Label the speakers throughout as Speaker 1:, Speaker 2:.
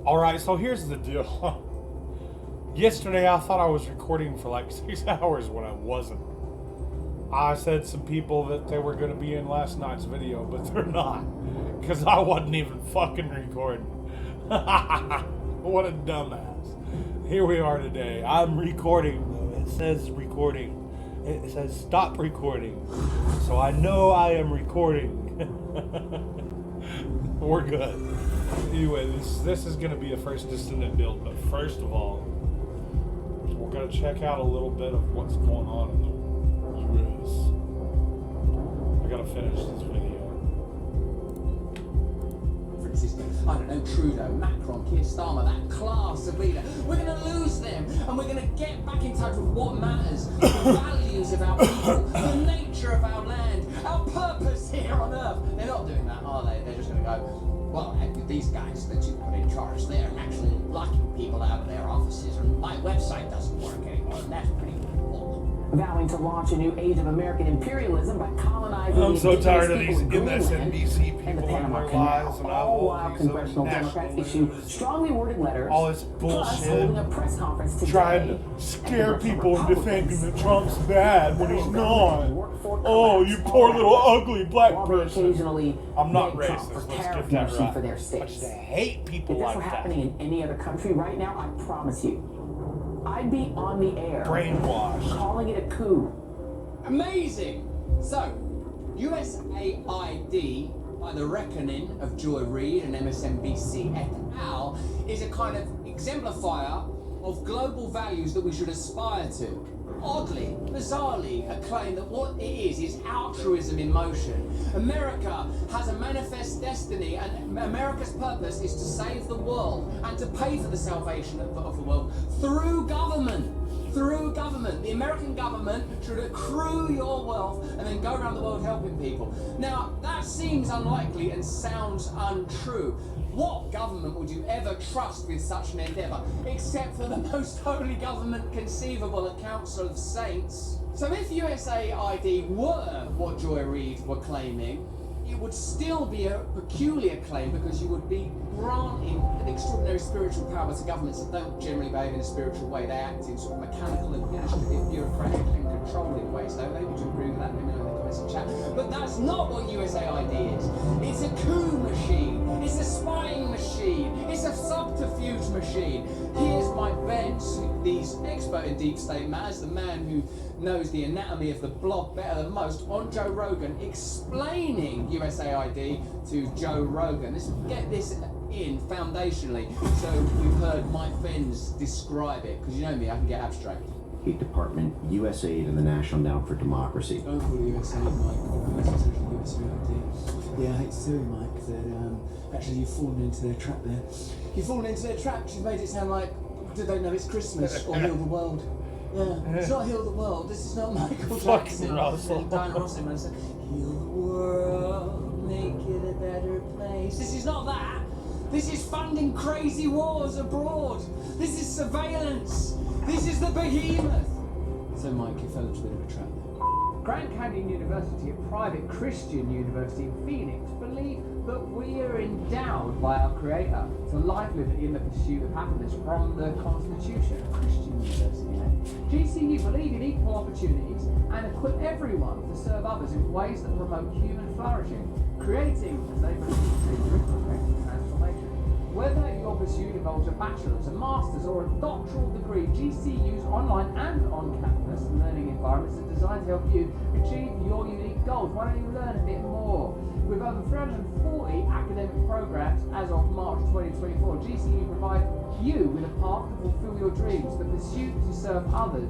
Speaker 1: Alright, so here's the deal. Yesterday I thought I was recording for like 6 hours when I wasn't. I said some people that they were going to be in last night's video, but they're not. Because I wasn't even fucking recording. What a dumbass. Here we are today. I'm recording though. It says recording. It says stop recording. So I know I am recording. We're good. Anyway, this is going to be a First Descendant build, but first of all, we're going to check out a little bit of what's going on in the US. I got to finish this video.
Speaker 2: For instance, I don't know, Trudeau, Macron, Keir Starmer, that class of leader. We're going to lose them, and we're going to get back in touch with what matters, the values of our people, the nature of our land, our purpose here on Earth. They're not doing that, are they? They're just going to go, well, these guys that you put in charge, they're actually locking people out of their offices, and my website doesn't work anymore, and that's pretty cool.
Speaker 3: Vowing to launch a new age of American imperialism by colonizing
Speaker 1: I'm
Speaker 3: the
Speaker 1: so tired of
Speaker 3: indigenous
Speaker 1: these
Speaker 3: people of Greenland
Speaker 1: MSNBC
Speaker 3: and the
Speaker 1: people in
Speaker 3: Panama
Speaker 1: their
Speaker 3: Canal,
Speaker 1: lives, and I
Speaker 3: all
Speaker 1: love
Speaker 3: while
Speaker 1: these
Speaker 3: congressional Democrats
Speaker 1: national
Speaker 3: issue
Speaker 1: news.
Speaker 3: strongly worded letters,
Speaker 1: All this
Speaker 3: plus holding a
Speaker 1: bullshit,
Speaker 3: press conference today,
Speaker 1: trying to scare people into thinking that Trump's bad when he's not. Oh, you poor little ugly black person.
Speaker 3: Occasionally
Speaker 1: I'm not
Speaker 3: make Trump
Speaker 1: racist.
Speaker 3: for
Speaker 1: Let's
Speaker 3: tariff
Speaker 1: get that
Speaker 3: mercy
Speaker 1: right.
Speaker 3: for their
Speaker 1: I
Speaker 3: states.
Speaker 1: just hate people
Speaker 3: If this
Speaker 1: like
Speaker 3: were
Speaker 1: that.
Speaker 3: happening in any other country right now, I promise you, I'd be on the air
Speaker 1: Brainwashed.
Speaker 3: calling it a coup.
Speaker 2: Amazing! So, USAID, by the reckoning of Joy Reid and MSNBC et al., is a kind of exemplifier of global values that we should aspire to. Oddly, bizarrely, a claim that what it is altruism in motion. America has a manifest destiny, and America's purpose is to save the world and to pay for the salvation of the world through government. Through government. The American government should accrue your wealth and then go around the world helping people. Now, that seems unlikely and sounds untrue. What government would you ever trust with such an endeavour, except for the most holy government conceivable, a council of saints? So if USAID were what Joy Reid were claiming, it would still be a peculiar claim, because you would be granting an extraordinary spiritual power to governments that don't generally behave in a spiritual way. They act in sort of mechanical, administrative, bureaucratic and controlling ways, don't they? Would you agree with that? Let me know in the comments and chat. But that's not what USAID is. It's a coup machine. It's a spying machine. It's a subterfuge machine. Here's Mike Pence, the expert in deep state matters, the man who knows the anatomy of the blob better than most, on Joe Rogan, explaining USAID to Joe Rogan. Let's get this in foundationally. So we've heard Mike Pence describe it, because you know me, I can get abstract.
Speaker 4: State Department, USAID, and the National Endowment for Democracy.
Speaker 2: Don't call it USAID, Mike. It's actually USAID. Yeah, I hate to tell you, Mike, that actually you've fallen into their trap there. You've fallen into their trap. You've made it sound like they don't know it's Christmas or Heal the World. Yeah, it's not Heal the World. This is not Michael Jackson.
Speaker 1: Russell.
Speaker 2: Diana Ross and said, Heal the world, make it a better place. This is not that. This is funding crazy wars abroad. This is surveillance. This is the behemoth. So, Mike, you fell into a bit of a trap there.
Speaker 5: Grand Canyon University, a private Christian university in Phoenix, believe that we are endowed by our Creator to life, liberty, and the pursuit of happiness from the Constitution. A Christian university, eh? GCU believe in equal opportunities and equip everyone to serve others in ways that promote human flourishing, creating, as they believe, a ripple effect of transformation. Whether your pursuit involves a bachelor's, a master's, or a doctoral degree, GCU's online and on-campus learning environments are designed to help you achieve your unique goals. Why don't you learn a bit more? With over 340 academic programs as of March 2024, GCU provides you with a path to fulfill your dreams. The pursuit to serve others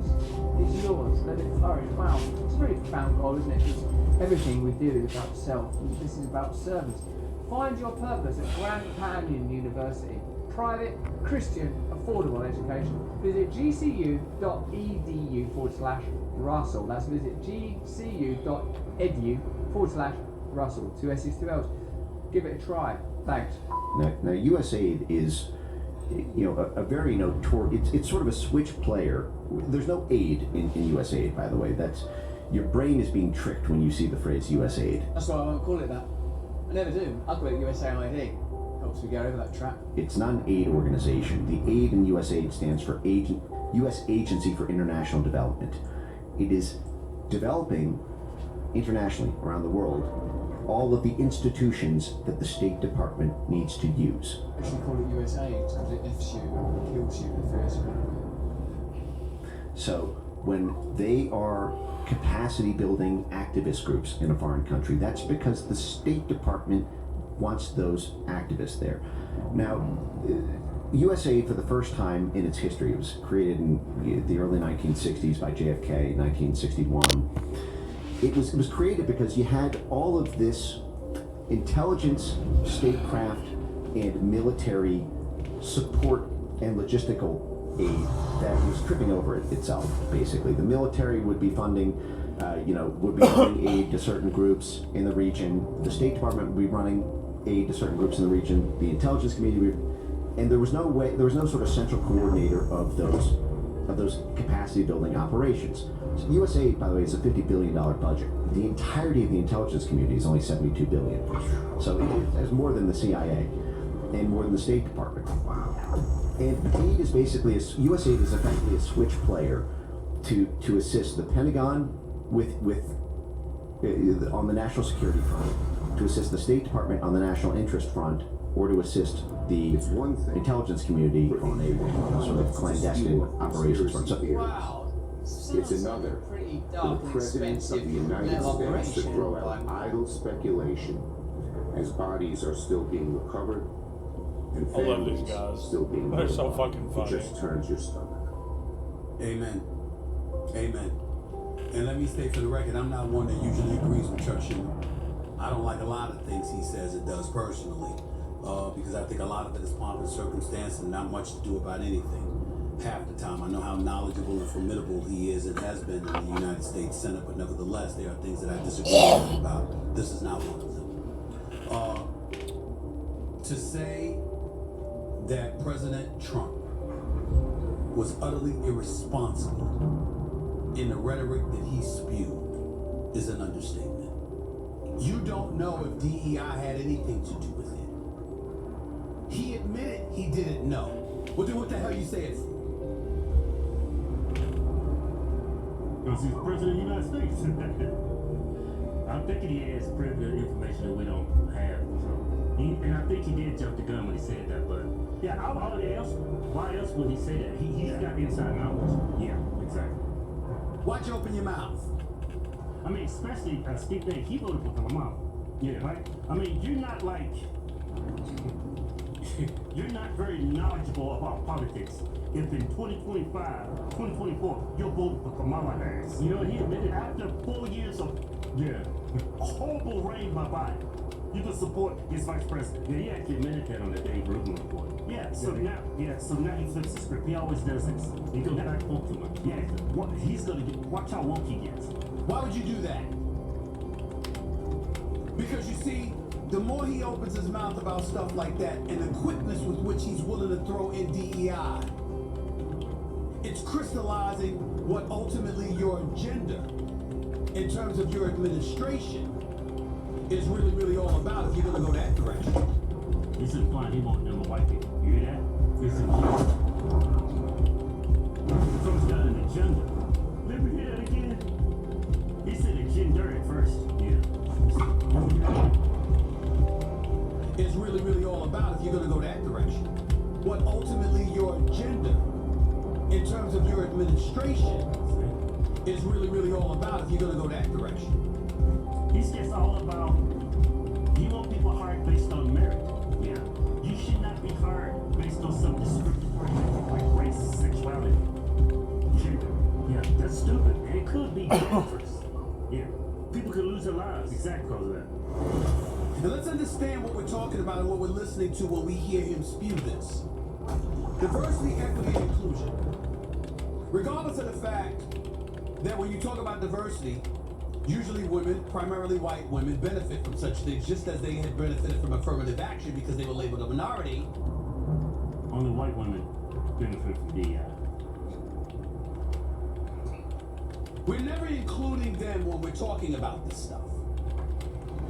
Speaker 5: is yours. Let it flourish. Wow, it's a really profound goal, isn't it? Because everything we do is about self, and this is about service. Find your purpose at Grand Canyon University. Private, Christian, affordable education. Visit gcu.edu/Russell. That's visit gcu.edu/Russell. 2 S's, 2 L's. Give it a try. Thanks.
Speaker 4: Now USAID is, a very notorious. It's sort of a switch player. There's no aid in USAID, by the way. That's your brain is being tricked when you see the phrase USAID.
Speaker 2: That's why I won't call it that. I never do. I'll call it USAID. Helps me get over that trap.
Speaker 4: It's not an aid organization. The aid in USAID stands for U.S. Agency for International Development. It is developing internationally around the world all of the institutions that the State Department needs to use.
Speaker 2: I should call it USAID because it ifs you and kills you if there is
Speaker 4: So when they are capacity building activist groups in a foreign country, that's because the State Department wants those activists there. Now, USAID, for the first time in its history, it was created in the early 1960s by JFK, 1961. It was created because you had all of this intelligence, statecraft, and military support and logistical aid that was tripping over itself, basically. The military would be funding, would be running aid to certain groups in the region. The State Department would be running aid to certain groups in the region. The intelligence community and there was no sort of central coordinator of those capacity building operations. So USAID, by the way, is a $50 billion budget. The entirety of the intelligence community is only $72 billion. So it's more than the CIA and more than the State Department. And aid is basically USAID is effectively a switch player to assist the Pentagon on the national security front, to assist the State Department on the national interest front, or to assist the intelligence community on a sort of clandestine operations front. So,
Speaker 2: wow.
Speaker 6: It's another
Speaker 2: pretty
Speaker 6: for
Speaker 2: dark
Speaker 6: the
Speaker 2: and
Speaker 6: President of
Speaker 2: expensive
Speaker 6: the United
Speaker 2: little
Speaker 6: States to
Speaker 2: operation,
Speaker 6: throw out
Speaker 2: but-
Speaker 6: idle speculation as bodies are still being recovered and
Speaker 1: I love these
Speaker 6: families
Speaker 1: guys.
Speaker 6: still being
Speaker 1: They're so
Speaker 6: notified.
Speaker 1: fucking
Speaker 6: It
Speaker 1: funny.
Speaker 6: just turns your stomach.
Speaker 7: Amen. Amen. And let me state for the record, I'm not one that usually agrees with Churchill. I don't like a lot of things he says and does personally, because I think a lot of it is pomp and circumstance and not much to do about anything. Half the time, I know how knowledgeable and formidable he is and has been in the United States Senate, but nevertheless, there are things that I disagree with him about. This is not one of them. To say that President Trump was utterly irresponsible in the rhetoric that he spewed is an understatement. You don't know if DEI had anything to do with it. He admitted he didn't know. What the hell you say it for?
Speaker 8: Because he's president of the United States. I'm thinking he has privileged information that we don't have. And I think he did jump the gun when he said that, but yeah, why else would he say that? He's got inside knowledge. Yeah, exactly.
Speaker 7: Why'd you open your mouth?
Speaker 8: I mean, especially Steve Bannon, he voted for Lamont. Yeah, right? I mean, you're not very knowledgeable about politics. If in 2024, you're voting for Kamala Harris. You know, he admitted after 4 years of horrible reign by Biden, you can support his vice president. Yeah, he actually admitted that on the Dave Rubin report. So now he flips the script. He always does this. He goes back woke too much. Yeah, he's gonna watch how woke he gets.
Speaker 7: Why would you do that? Because you see, the more he opens his mouth about stuff like that and the quickness with which he's willing to throw in DEI, it's crystallizing what ultimately your agenda in terms of your administration is really, really all about if you're going to go that direction.
Speaker 8: He's implying he won't number white people. You hear that? He's implying. Trump's got an agenda. Let me hear that again. He said agenda at first.
Speaker 7: It's really, really all about if you're going to go that direction. What ultimately your agenda in terms of your administration is really, really all about if you're going to go that direction.
Speaker 8: He's just all about, you want people hired based on merit. Yeah. You should not be hired based on some discriminatory like race, sexuality, gender. Yeah, that's stupid. And it could be dangerous. Yeah. People could lose their lives exactly because of that.
Speaker 7: Now let's understand what we're talking about and what we're listening to when we hear him spew this. Diversity, equity, and inclusion. Regardless of the fact that when you talk about diversity, usually women, primarily white women, benefit from such things just as they had benefited from affirmative action because they were labeled a minority.
Speaker 8: Only white women benefit from DEI.
Speaker 7: We're never including them when we're talking about this stuff.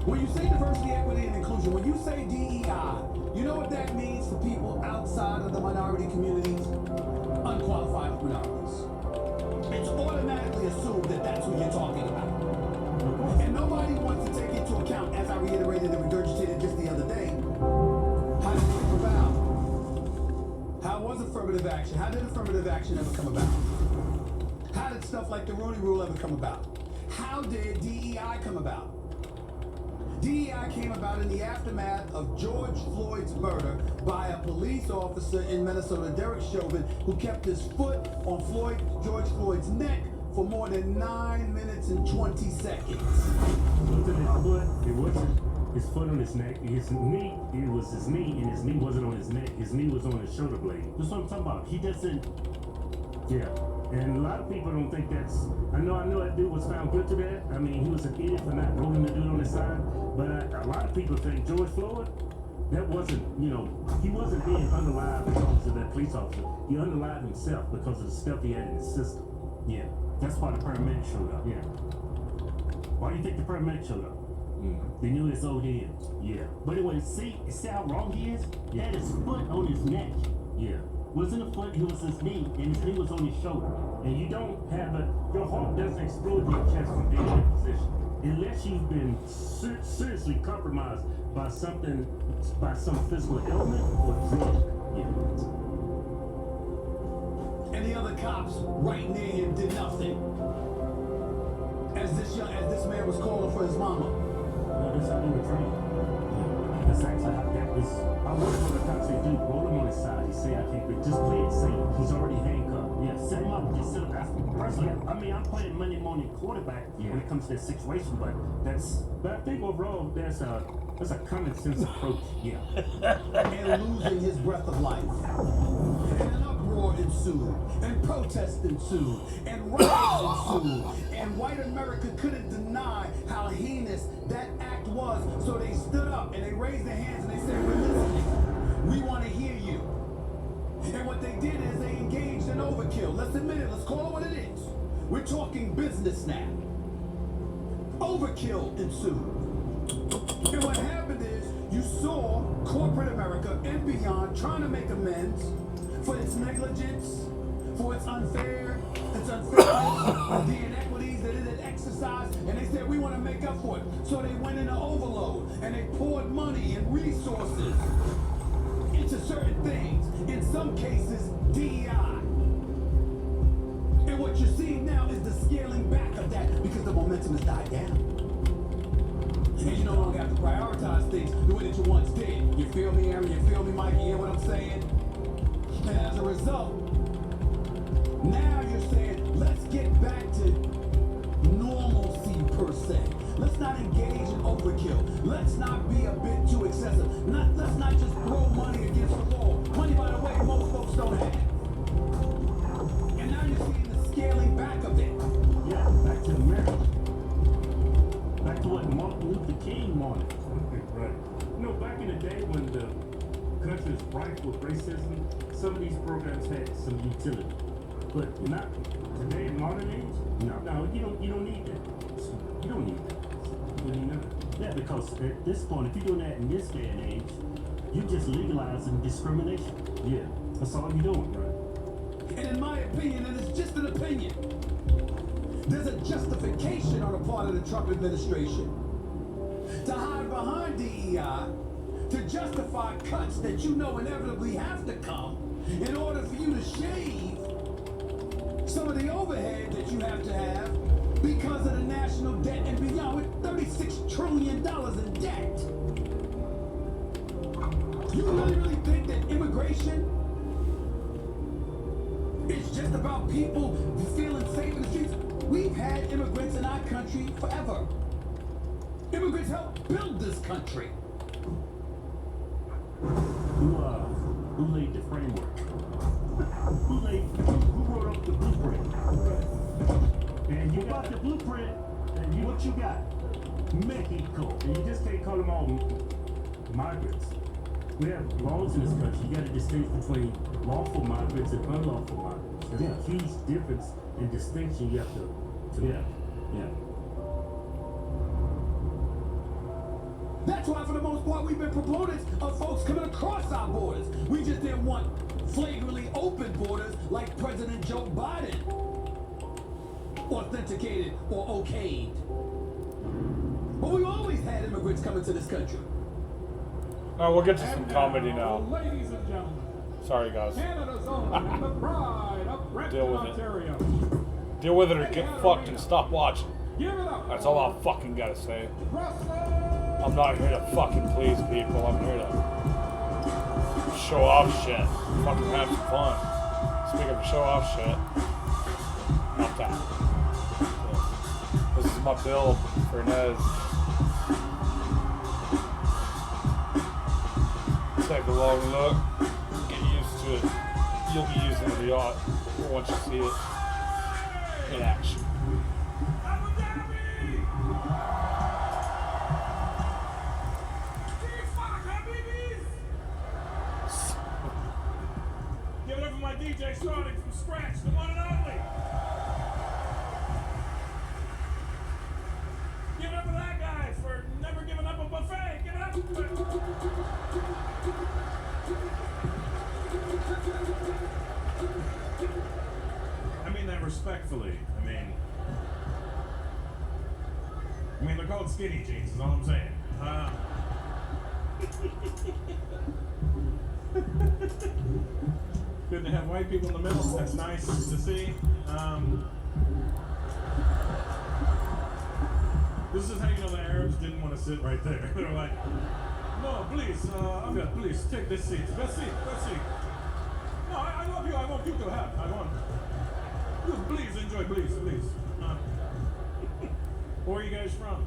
Speaker 7: When you say diversity, equity, and inclusion, when you say DEI, you know what that means for people outside of the minority communities? Unqualified minorities. It's automatically assumed that that's who you're talking about. And nobody wants to take into account, as I reiterated and regurgitated just the other day, how did it come about? How was affirmative action? How did affirmative action ever come about? How did stuff like the Rooney Rule ever come about? How did DEI come about? DEI came about in the aftermath of George Floyd's murder by a police officer in Minnesota, Derek Chauvin, who kept his foot on George Floyd's neck for more than 9 minutes and 20 seconds.
Speaker 8: It wasn't his foot on his neck. His knee, it was his knee, and his knee wasn't on his neck. His knee was on his shoulder blade. That's what I'm talking about. He doesn't, yeah. And a lot of people don't think that's, I know that dude was found guilty of that. I mean, he was an idiot for not rolling the dude on his side. But a lot of people think George Floyd, that wasn't, he wasn't being unalived because of that police officer. He unalived himself because of the stuff he had in his system. Yeah. That's why the paramedic showed up. Yeah. Why do you think the paramedic showed up? They knew his old in. Yeah. But anyway, see how wrong he is? He had his foot on his neck. Yeah. Wasn't a foot, it was his knee, and his knee was on his shoulder. And you don't have your heart doesn't explode your chest from being in that position. Unless you've been seriously compromised by some physical ailment or drug. Yeah.
Speaker 7: And the other cops right near him did nothing. As this man was calling for his mama.
Speaker 8: No, that's how they were trained. Yeah. That's actually how that was. I was one of the cops say, dude, roll him on his side. He say I can't, but just play it safe. He's already handcuffed. Yeah, set him up. Just sit him. Personally, I mean, I'm playing Monday morning quarterback when it comes to that situation, but I think overall that's a common sense approach. Yeah.
Speaker 7: And losing his breath of life. And an uproar ensued, and protests ensued, and riots ensued, and white America couldn't deny how heinous that act was. So they stood up and they raised their hands and they said, "We're listening. We want to hear you." And what they did is they engaged in overkill. Let's admit it. Let's call it what it is. We're talking business now. Overkill ensued. And what happened is you saw corporate America and beyond trying to make amends for its negligence, for its unfairness, the inequities that it had exercised, and they said, we want to make up for it. So they went into overload, and they poured money and resources into certain things, in some cases, DEI. And what you're seeing now is the scaling back of that because the momentum has died down. And you no longer have to prioritize things the way that you once did. You feel me, Aaron? You feel me, Mike? You hear what I'm saying? And as a result, now you're saying, let's get back to normalcy per se. Let's not engage in overkill. Let's not be a bit too excessive. Let's not just throw money against the wall. Money, by the way, most folks don't have. And now you're seeing the scaling back of it.
Speaker 8: Yeah, back to America. Back to what Martin Luther King wanted. Right. Back in the day when the country was rife with racism, some of these programs had some utility. But not today in modern age. No, you don't need that. You don't need that. Yeah, because at this point, if you're doing that in this day and age, you're just legalizing discrimination. Yeah, that's all you're doing, right?
Speaker 7: And in my opinion, and it's just an opinion, there's a justification on the part of the Trump administration to hide behind DEI to justify cuts that you know inevitably have to come in order for you to shave some of the overhead that you have to have because of the national debt and beyond. With $36 trillion in debt. You really think that immigration is just about people feeling safe in the streets? We've had immigrants in our country forever. Immigrants helped build this country.
Speaker 8: Who laid the framework? Who wrote up the blueprint? And you got the blueprint, and what you got? Mexico. And you just can't call them all migrants. We have laws in this country. You got to distinguish between lawful migrants and unlawful migrants. There's a huge difference in distinction you have to. Yeah.
Speaker 7: That's why, for the most part, we've been proponents of folks coming across our borders. We just didn't want flagrantly open borders like President Joe Biden authenticated or okayed. But we always had immigrants coming to this country.
Speaker 1: Oh, we'll get to some comedy now.
Speaker 9: Ladies and gentlemen,
Speaker 1: Sorry, guys.
Speaker 9: Canada's own and the pride of Brexit,
Speaker 1: Deal with it.
Speaker 9: Ontario.
Speaker 1: Deal with it or get fucked and stop watching.
Speaker 9: Give it up.
Speaker 1: That's all I fucking gotta say.
Speaker 9: Russell.
Speaker 1: I'm not here to fucking please people. I'm here to show off shit. Fucking have some fun. Speaking of show off shit, not that. This is my build for Inez. Take a long look. Get used to it. You'll be using the yacht once you see it in action.
Speaker 9: Give it up for my DJ starting from scratch, the one and only. Give it up for that guy for never giving up a buffet. Give it up. I mean that respectfully. I mean they're called skinny jeans, is all I'm saying. Good to have white people in the middle. That's nice to see. This is how you know the Arabs didn't want to sit right there. They're like, no, please, please take this seat. Best seat. No, I love you. I want you to have. I want you. Please enjoy. Please. Where are you guys from?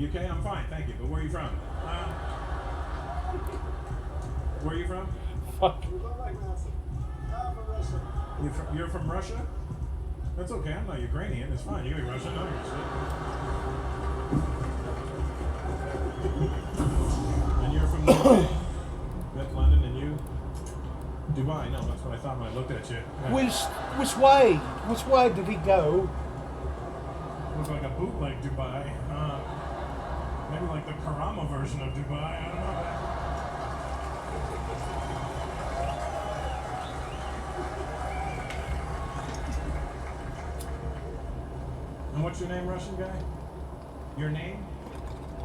Speaker 9: UK. I'm fine, thank you. But where are you from? Where are you from?
Speaker 1: Fuck.
Speaker 9: You're from Russia? That's okay. I'm not Ukrainian. It's fine. You can be Russian. No, you're shit. And you're from the UK? That's London, and you? Dubai. No, that's what I thought when I looked at you.
Speaker 1: Which way? Which way did he go?
Speaker 9: Looks like a bootleg Dubai. Maybe like the Karama version of Dubai. I don't know. And what's your name, Russian guy? Your name?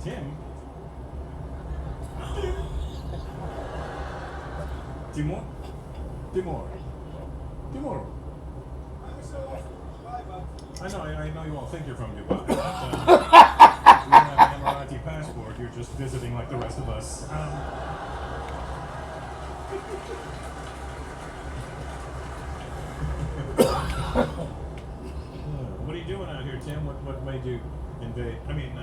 Speaker 9: Tim? Timur? Timur. I know you won't think you're from Dubai. But, you don't have an Emirati passport. You're just visiting like the rest of us. What are you doing out here, Tim? What made you invade? I mean,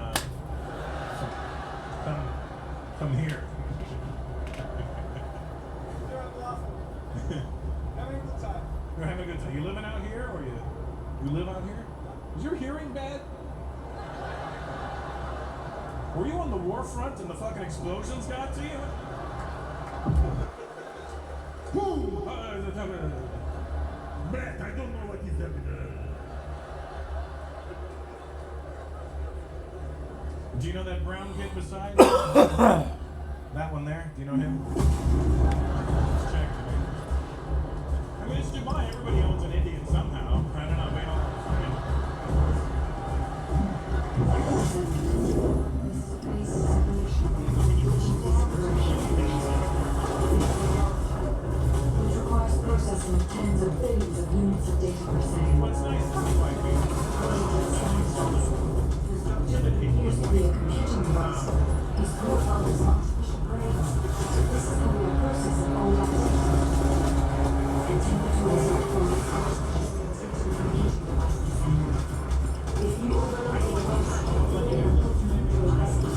Speaker 9: come here.
Speaker 10: Having a good time.
Speaker 9: You're having a good time. You living out here, or you live out here? Is your hearing bad? Were you on the war front and the fucking explosions got to you? Boom! Brett, I don't know what is happening. Do you know that brown kid beside you? That one there? Do you know him? Let's check. I mean, it's Dubai. Everybody owns an Indian somehow. I don't know. We don't.
Speaker 11: Which requires processing of tens of billions of units of data per second.
Speaker 9: What's nice to see white people.
Speaker 11: Appears to be a computing device. His profile is artificial brains. This is going to be a process of all activity. Intended to result from the computing device. If you overlook a website, you will put you into a message.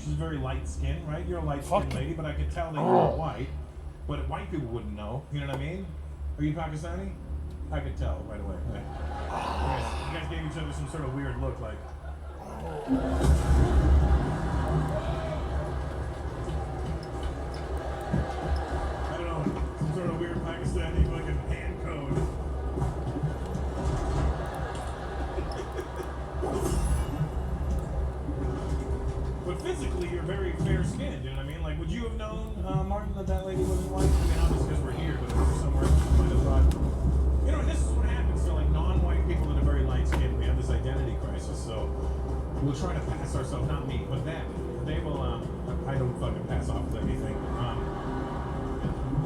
Speaker 9: She's very light skinned, right? You're a light skinned
Speaker 1: Fuck.
Speaker 9: lady, but I could tell that you're white. But white people wouldn't know. You know what I mean? Are you Pakistani? I could tell right away. Right? You guys gave each other some sort of weird look, like. I don't know, some sort of weird Pakistani fucking hand code. But physically, you're very fair-skinned, you know what I mean? Like, would you have known, Martin, that lady wasn't white? I mean, obviously because we're here, but if we were somewhere else, you might have thought. You know, this is what happens to, like, non-white people that are very light-skinned. We have this identity crisis, so we'll try to pass ourselves, not me, but them. They will, I don't fucking pass off with anything.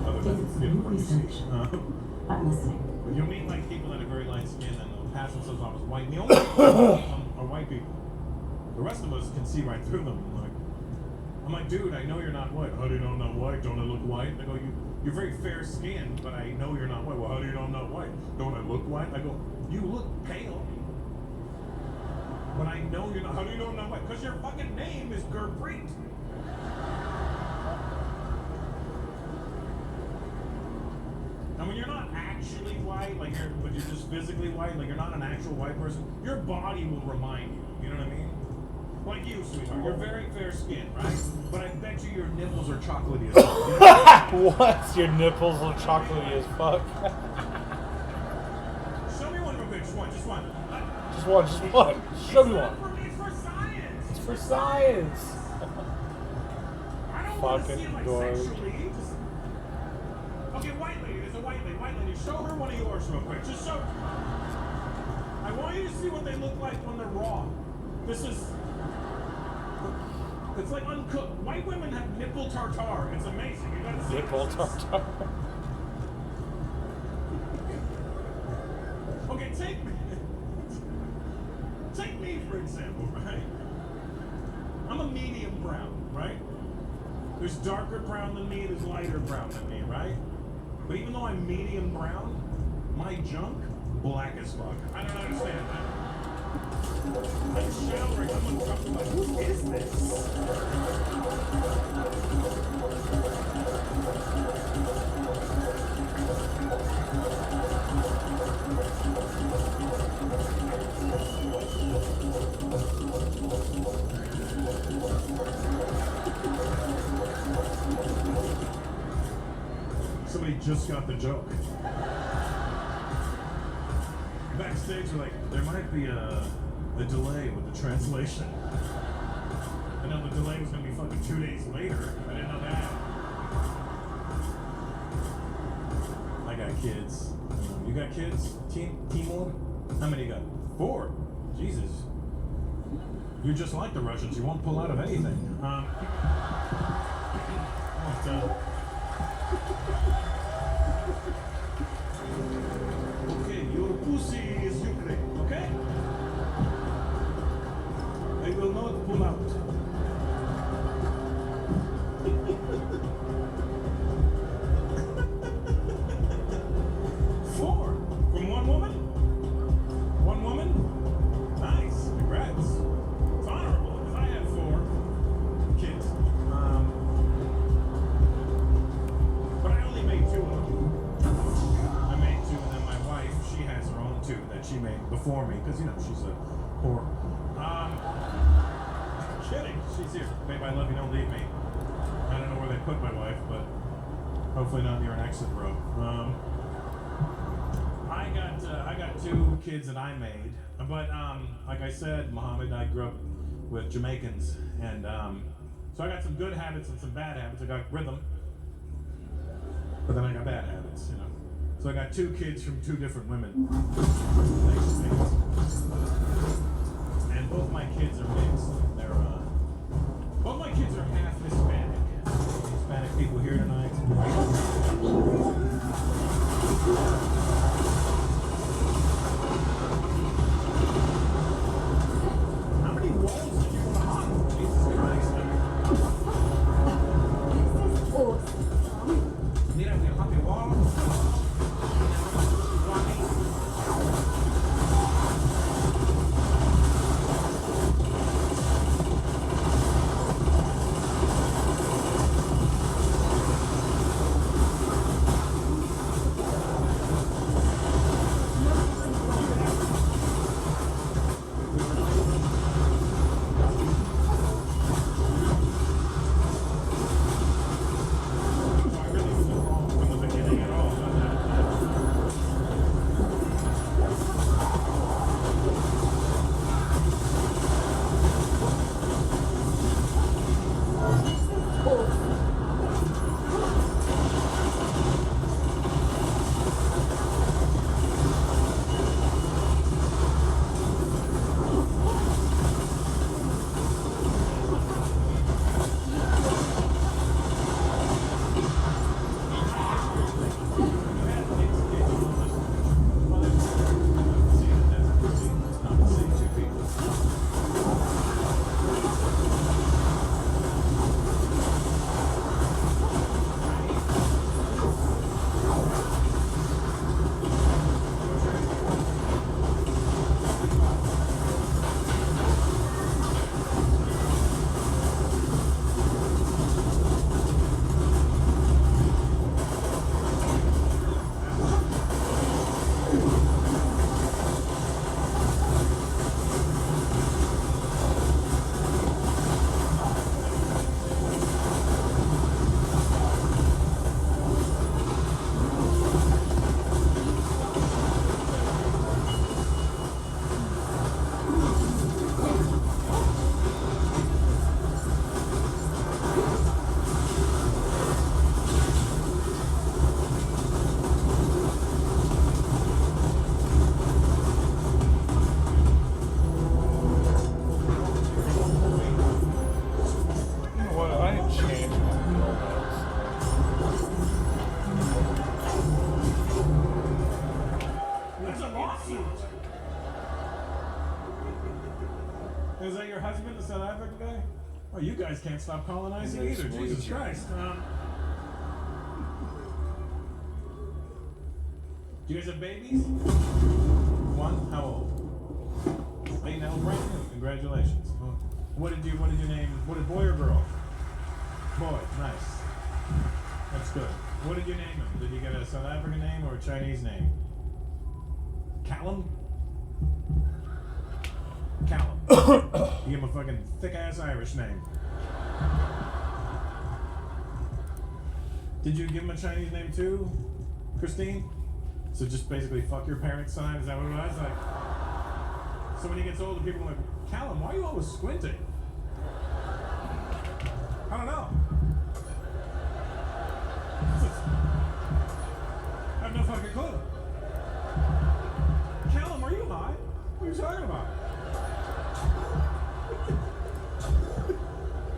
Speaker 9: Other than, you know, what you see.
Speaker 11: I'm listening.
Speaker 9: But you'll meet, like, people that are very light-skinned and they'll pass themselves off as white. And the only people are white people. The rest of us can see right through them. I'm like, dude, I know you're not white. How do you know I'm not white? Don't I look white? I go, you're very fair-skinned, but I know you're not white. Well, how do you know I'm not white? Don't I look white? I go, you look pale. But I know you're not. How do you know I'm not white? Because your fucking name is Gurpreet. And when you're not actually white, like but you're just physically white, like you're not an actual white person, your body will remind you. You know what I mean? Like you, sweetheart. You're very fair-skinned, right? But I bet you your nipples are chocolatey as fuck. You know?
Speaker 1: What? Your nipples are chocolatey as fuck?
Speaker 9: Show me one real quick. Just one.
Speaker 1: Just one. Show me one.
Speaker 9: It's for science.
Speaker 1: It's for science.
Speaker 9: I don't want to see
Speaker 1: Fucking
Speaker 9: it like
Speaker 1: gorge.
Speaker 9: sexually. Okay, white lady. There's a white lady. White lady. Show her one of yours real quick. Just show. I want you to see what they look like when they're raw. This is. It's like uncooked. White women have nipple tartare. It's amazing. You gotta see
Speaker 1: Nipple
Speaker 9: this.
Speaker 1: tartar.
Speaker 9: Okay, take me for example, right? I'm a medium brown, right? There's darker brown than me, there's lighter brown than me, right? But even though I'm medium brown, my junk, black as fuck. I don't understand that. I'm showering, I'm uncomfortable. Like, who is this? Somebody just got the joke. Backstage, we're like, there might be a delay with the translation. I know the delay was going to be fucking 2 days later. I didn't know that. I got kids. You got kids? Timur? How many you got? 4? Jesus. You're just like the Russians. You won't pull out of anything. Okay, your pussy is Ukraine, okay? I will not pull out. Four from one woman? One woman? Nice, congrats. It's honorable, because I have 4 kids. But I only made 2 of them. I made 2, and then my wife, she has her own 2 that she made before me, because, you know, she's a whore. Kidding. She's here. Babe, I love you. Don't leave me. I don't know where they put my wife, but hopefully not near an exit road. I got 2 kids that I made, but like I said, Muhammad, I grew up with Jamaicans, and so I got some good habits and some bad habits. I got rhythm, but then I got bad habits, you know. So I got 2 kids from 2 different women. And both my kids are mixed. They're both my kids are half Hispanic. Hispanic people here tonight. How many walls did you want to hop? Jesus Christ.
Speaker 11: This is awesome.
Speaker 9: Mira, we happy wall. lawsuit. Is that your husband, the South African guy? Well, you guys can't stop colonizing either. Jesus Christ. Do you guys have babies? One? How old? 8 now, brand new. Congratulations. What did you name? What did boy or girl? Boy. Nice. That's good. What did you name him? Did you get a South African name or a Chinese name? Callum? Callum. You give him a fucking thick-ass Irish name. Did you give him a Chinese name too, Christine? So just basically fuck your parents' sign? Is that what it was? Like, so when he gets older, people are like, Callum, why are you always squinting? I don't know. I have no fucking clue. Callum, are you high? What are you talking about?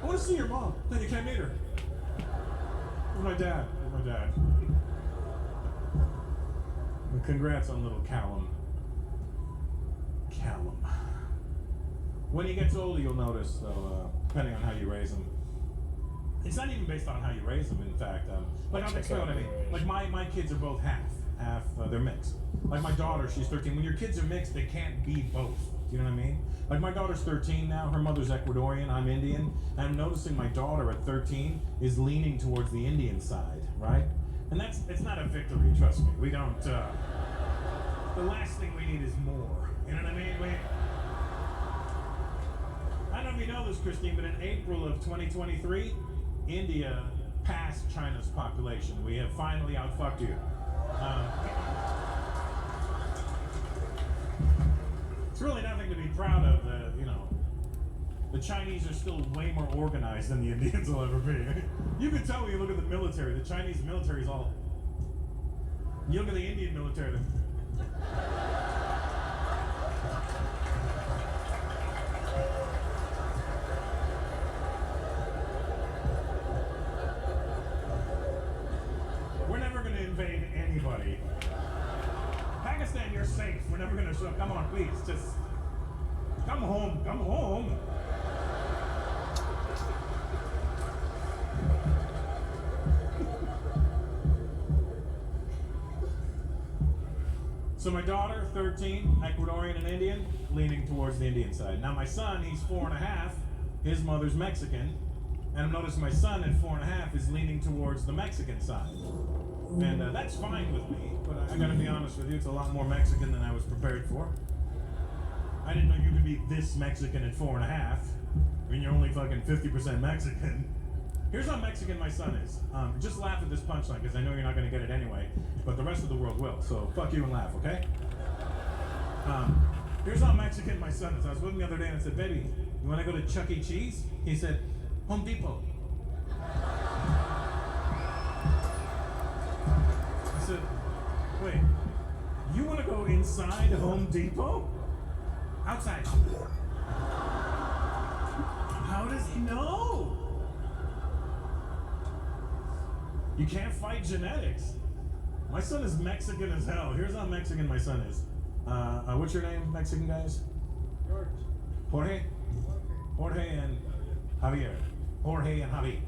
Speaker 9: I want to see your mom. Then you can't meet her. Where's my dad? Where's my dad? Well, congrats on little Callum. Callum. When he gets older, you'll notice, though, depending on how you raise him. It's not even based on how you raise them, in fact. Like, I'll explain what I mean. Like, my kids are both half, they're mixed. Like, my daughter, she's 13. When your kids are mixed, they can't be both. Do you know what I mean? Like, my daughter's 13 now, her mother's Ecuadorian, I'm Indian, and I'm noticing my daughter at 13 is leaning towards the Indian side, right? And it's not a victory, trust me. We don't, the last thing we need is more. You know what I mean? I don't know if you know this, Christine, but in April of 2023, India passed China's population. We have finally outfucked you. It's really nothing to be proud of. The Chinese are still way more organized than the Indians will ever be. You can tell when you look at the military. The Chinese military is all. You look at the Indian military. We're never going to invade anybody. Pakistan, you're safe. We're never going to show. Come on, please, just come home. Come home. So my daughter, 13, Ecuadorian and Indian, leaning towards the Indian side. Now my son, he's 4.5. His mother's Mexican, and I'm noticing my son at 4.5 is leaning towards the Mexican side. And that's fine with me, but I gotta be honest with you, it's a lot more Mexican than I was prepared for. I didn't know you could be this Mexican at 4.5. I mean, you're only fucking 50% Mexican. Here's how Mexican my son is. Just laugh at this punchline, because I know you're not gonna get it anyway, but the rest of the world will, so fuck you and laugh, okay? Here's how Mexican my son is. I was with him the other day and I said, baby, you wanna go to Chuck E. Cheese? He said, Home Depot. I said, wait, you want to go inside Home Depot? Outside. How does he know? You can't fight genetics. My son is Mexican as hell. Here's how Mexican my son is. What's your name, Mexican guys? George. Jorge? Jorge and Javier. Jorge and Javi.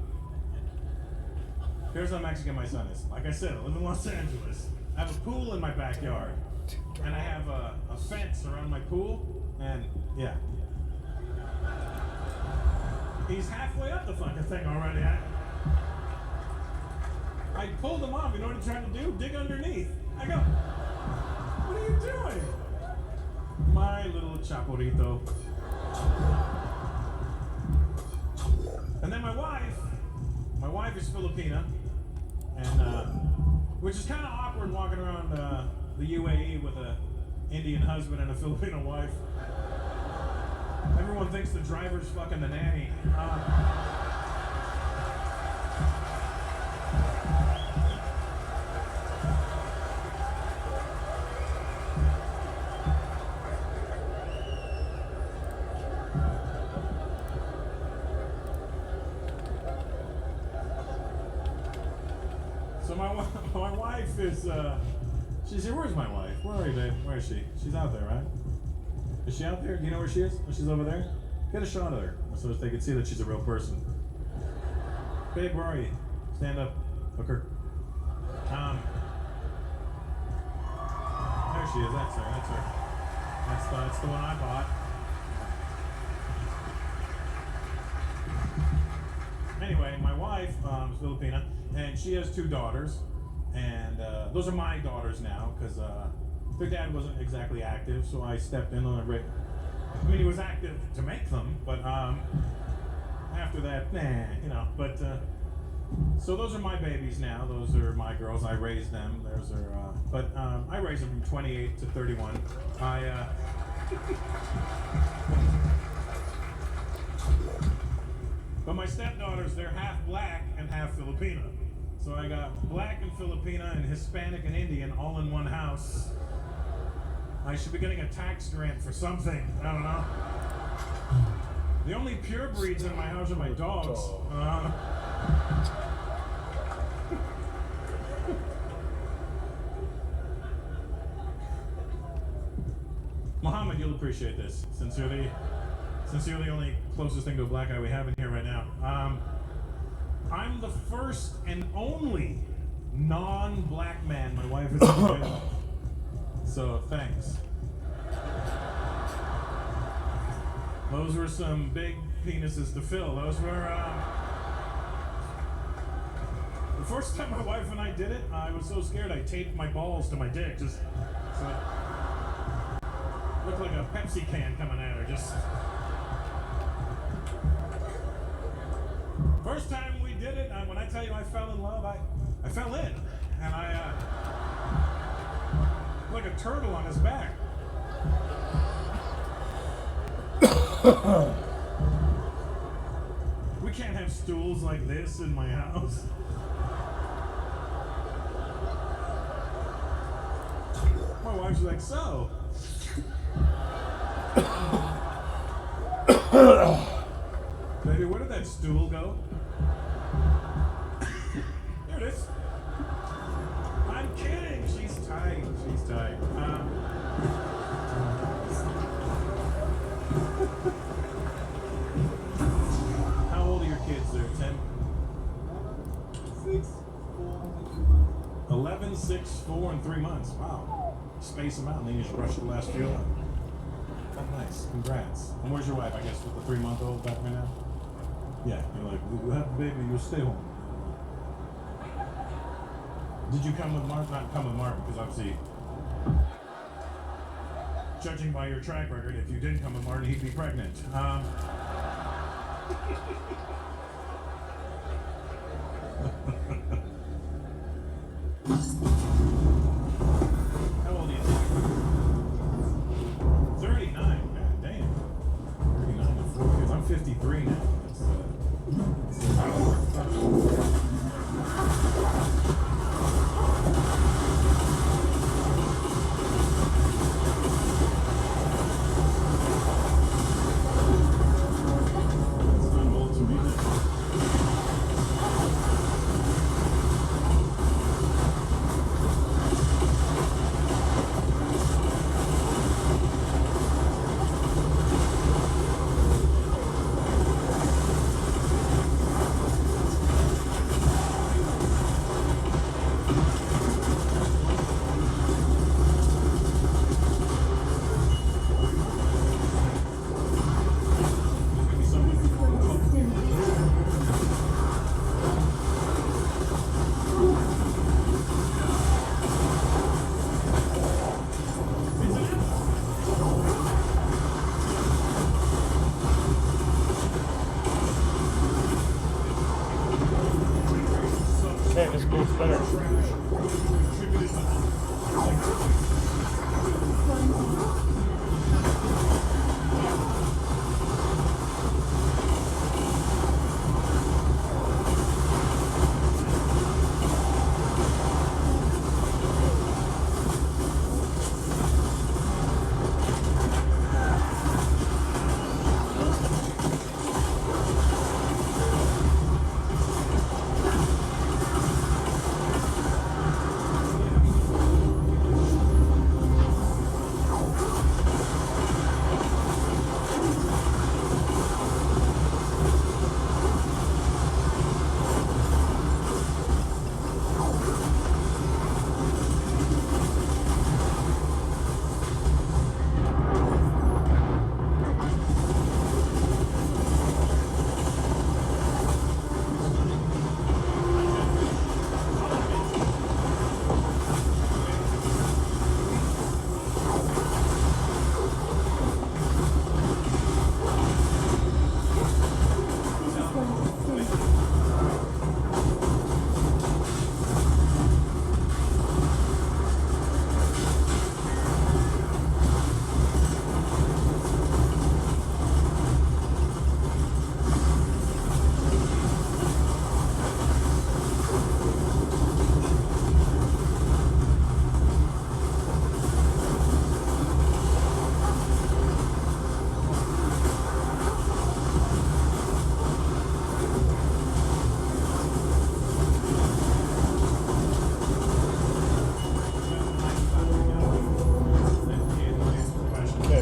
Speaker 9: Here's how Mexican my son is. Like I said, I live in Los Angeles. I have a pool in my backyard. And I have a fence around my pool. And, yeah. He's halfway up the fucking thing already. I pulled him off. You know what he's trying to do? Dig underneath. I go, what are you doing? My little chaporito. And then my wife is Filipina, and which is kind of awkward walking around the UAE with a Indian husband and a Filipino wife. Everyone thinks the driver's fucking the nanny. So my wife is, she said, where's my wife? Where are you, babe? Where is she? She's out there, right? Is she out there? Do you know where she is? Oh, she's over there? Get a shot of her so they can see that she's a real person. Babe, where are you? Stand up. Hooker. There she is. That's her. That's her. That's the one I bought. Anyway, my wife is Filipina, and she has 2 daughters, and those are my daughters now because their dad wasn't exactly active, so I stepped in on a I mean, he was active to make them, but after that, But so those are my babies now. Those are my girls. I raised them. Those are, but I raised them from 28 to 31. But my stepdaughters, they're half black and half Filipino. So I got black and Filipina and Hispanic and Indian all in one house. I should be getting a tax grant for something. I don't know. The only pure breeds in my house are my dogs. Muhammad, you'll appreciate this, since you're the only closest thing to a black guy we have in here right now. I'm the first and only non-black man my wife has ever been with. So thanks. Those were some big penises to fill. Those were the first time my wife and I did it. I was so scared I taped my balls to my dick, just so it looked like a Pepsi can coming at her. Just first time we did it. When I tell you I fell in love, I fell in, and I like a turtle on his back. We can't have stools like this in my house. My wife's like, so. Baby, where did that stool go? There it is. I'm kidding. She's tight. She's tight. How old are your kids there, Tim? 11, 6, 4, and 3 months. Wow. Space them out, and then you just rush the last few. Oh, nice. Congrats. And where's your wife? I guess with the 3-month-old back right now? Yeah, you're like, we'll have a baby, you'll stay home. Did you come with Martin? Not come with Martin, because obviously, judging by your track record, if you didn't come with Martin, he'd be pregnant. How old are you? 39. God damn. 39 with 4 kids. I'm 53 now.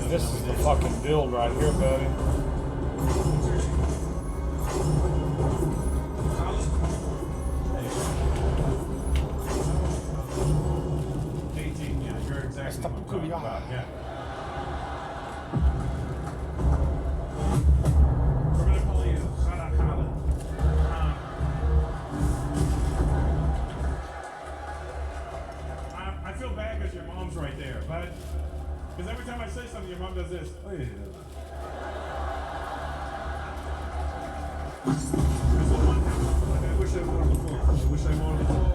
Speaker 1: This is the fucking build right here, buddy.
Speaker 9: Exactly what I'm talking about, yeah. We're gonna call you Sarah Khaled. I feel bad because your mom's right there, but because every time I say something, your mom does this. Oh yeah. I wish I wore the phone. I wish I wore the phone.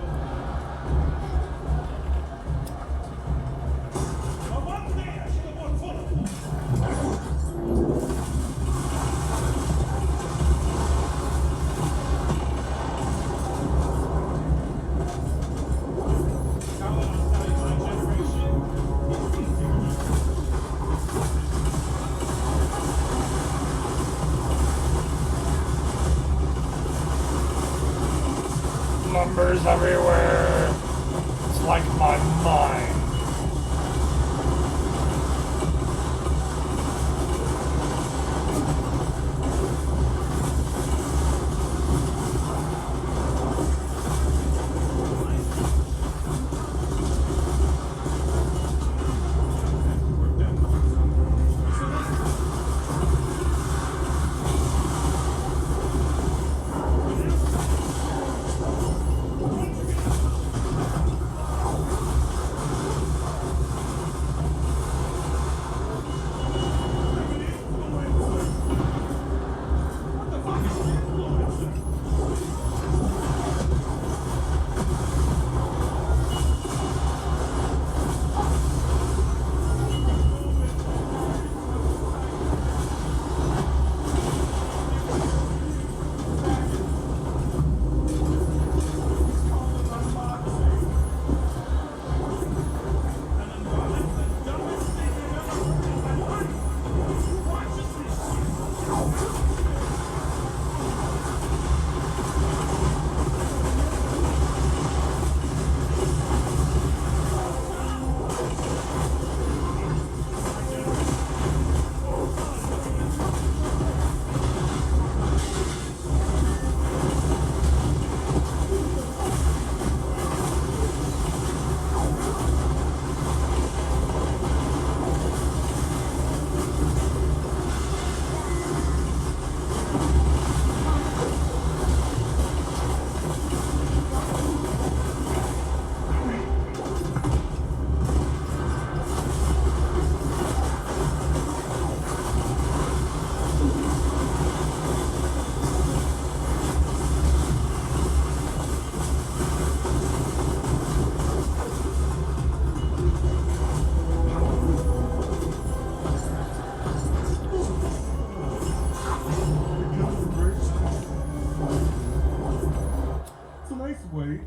Speaker 1: Numbers everywhere. It's like my mind.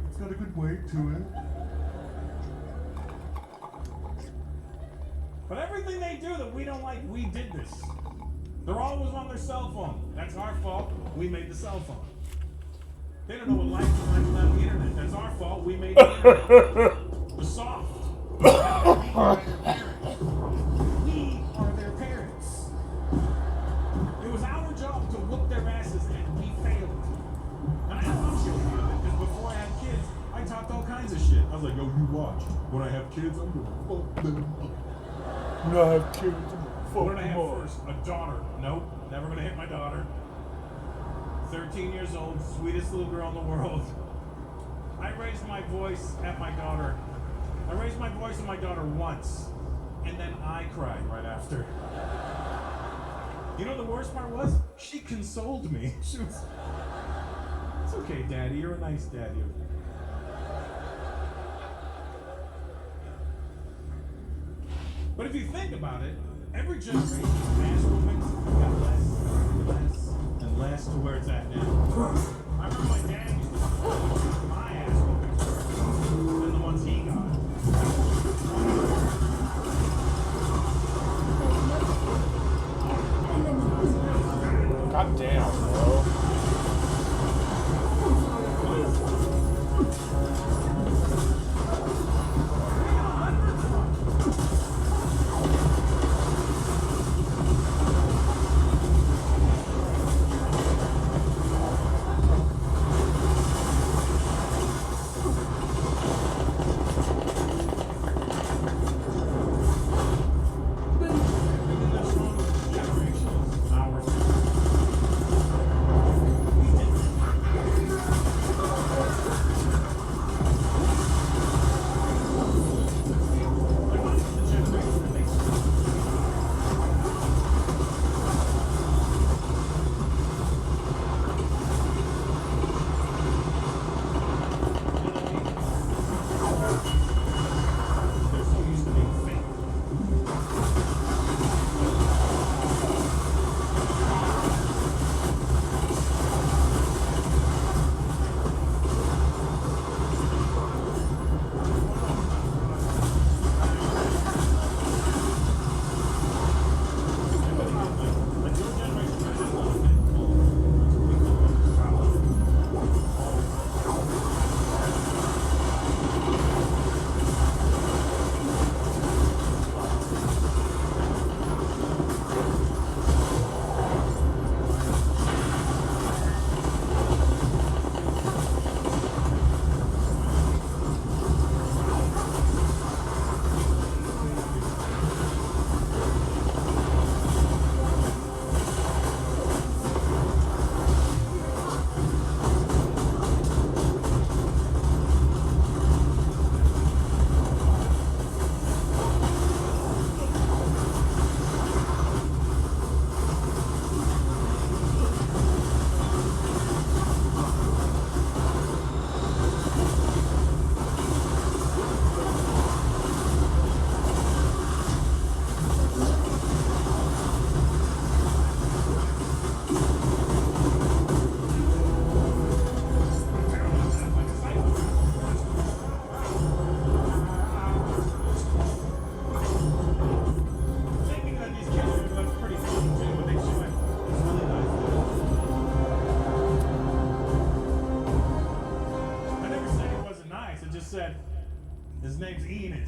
Speaker 9: It's got a good weight to it. But everything they do that we don't like, we did this. They're always on their cell phone. That's our fault. We made the cell phone. They don't know what life is like without the internet. That's our fault. We made the internet. The soft. We are their parents. We are their parents. It was our job to whoop their asses, and we failed. And I know I'm guilty of it, because before I had kids, I talked all kinds of shit. I was like, yo, you watch. When I have kids, I'm gonna fuck them up.
Speaker 1: When I have kids, I'm gonna fuck
Speaker 9: What did I
Speaker 1: them
Speaker 9: have
Speaker 1: up.
Speaker 9: first? A daughter. Nope, never gonna hit my daughter. 13 years old, sweetest little girl in the world. I raised my voice at my daughter. I raised my voice at my daughter once, and then I cried right after. You know the worst part was? She consoled me. She was, it's okay, Daddy, you're a nice daddy. But if you think about it, every generation of ass whoopings got less and less to where it's at now. I remember my dad used to say my ass whoopings than the ones he got.
Speaker 1: God damn, bro.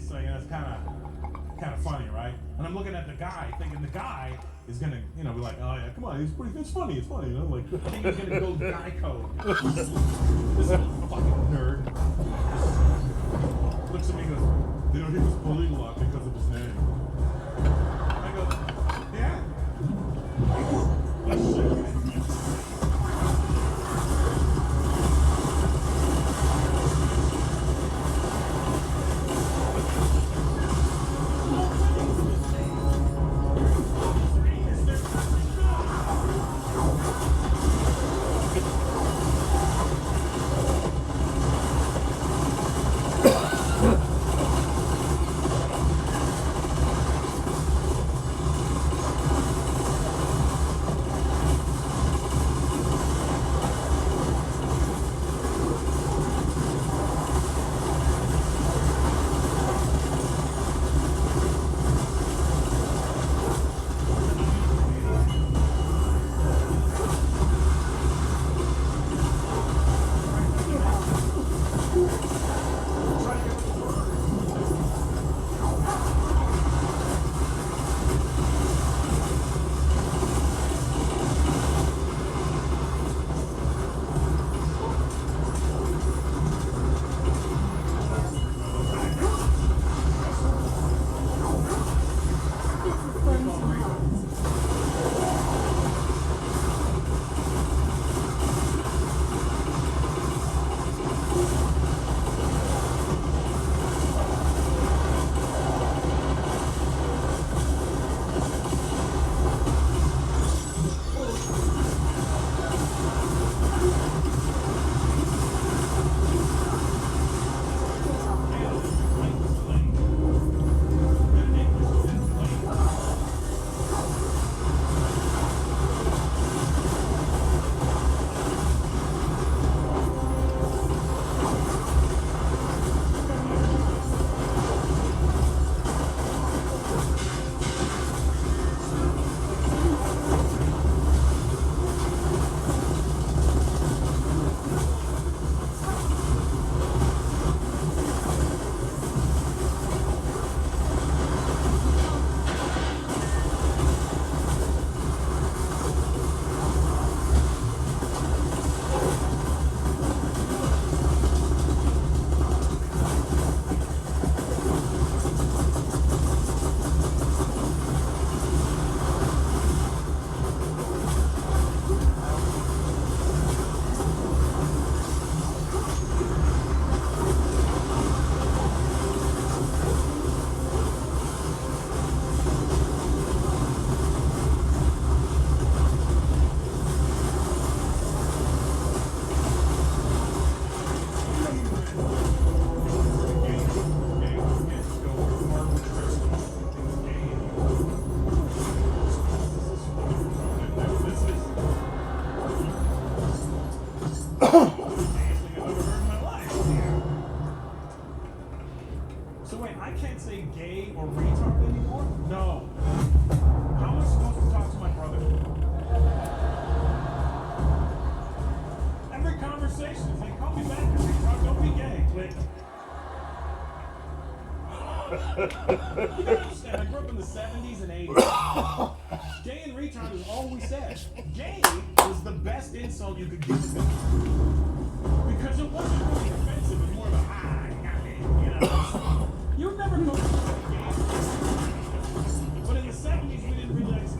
Speaker 9: So you know, it's kind of funny, right? And I'm looking at the guy, thinking the guy is gonna, you know, be like, oh yeah, come on, it's funny, you know, like I think he's gonna go guy code. This fucking nerd looks at me and goes, you know, he was bullied a lot because of his name. I go, yeah. So wait, I can't say gay or retard anymore? No. How am I supposed to talk to my brother? Every conversation is like, call me back and retard, don't be gay. Click. You gotta understand, I grew up in the 70s and 80s. Gay and retard is all we said. Gay was the best insult you could give me. Because it wasn't really offensive, it was more of a you know. You would never go to a gay. But in the 70s, we didn't realize.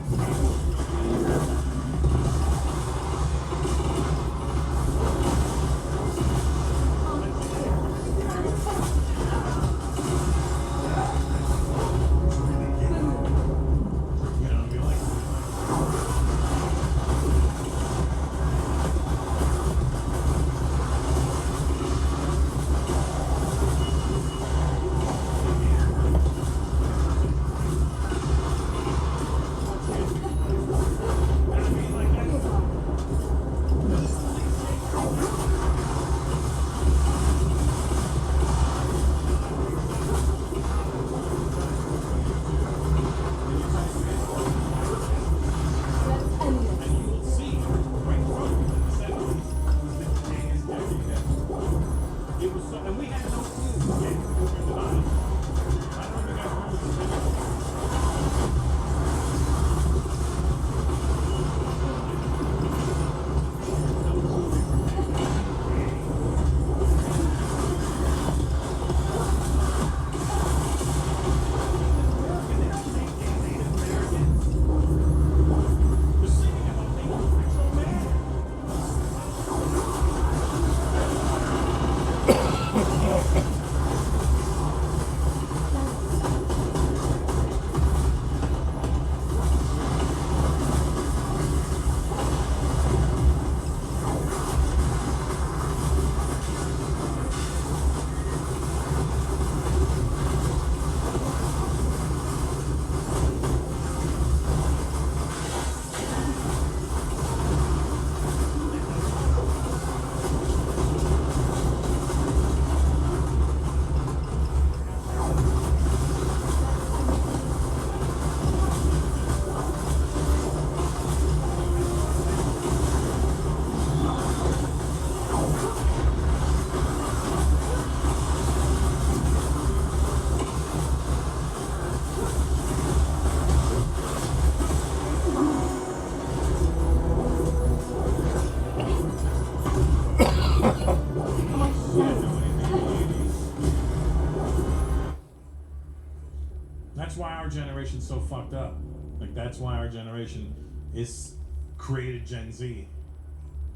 Speaker 9: generation's so fucked up. Like, that's why our generation is created Gen Z.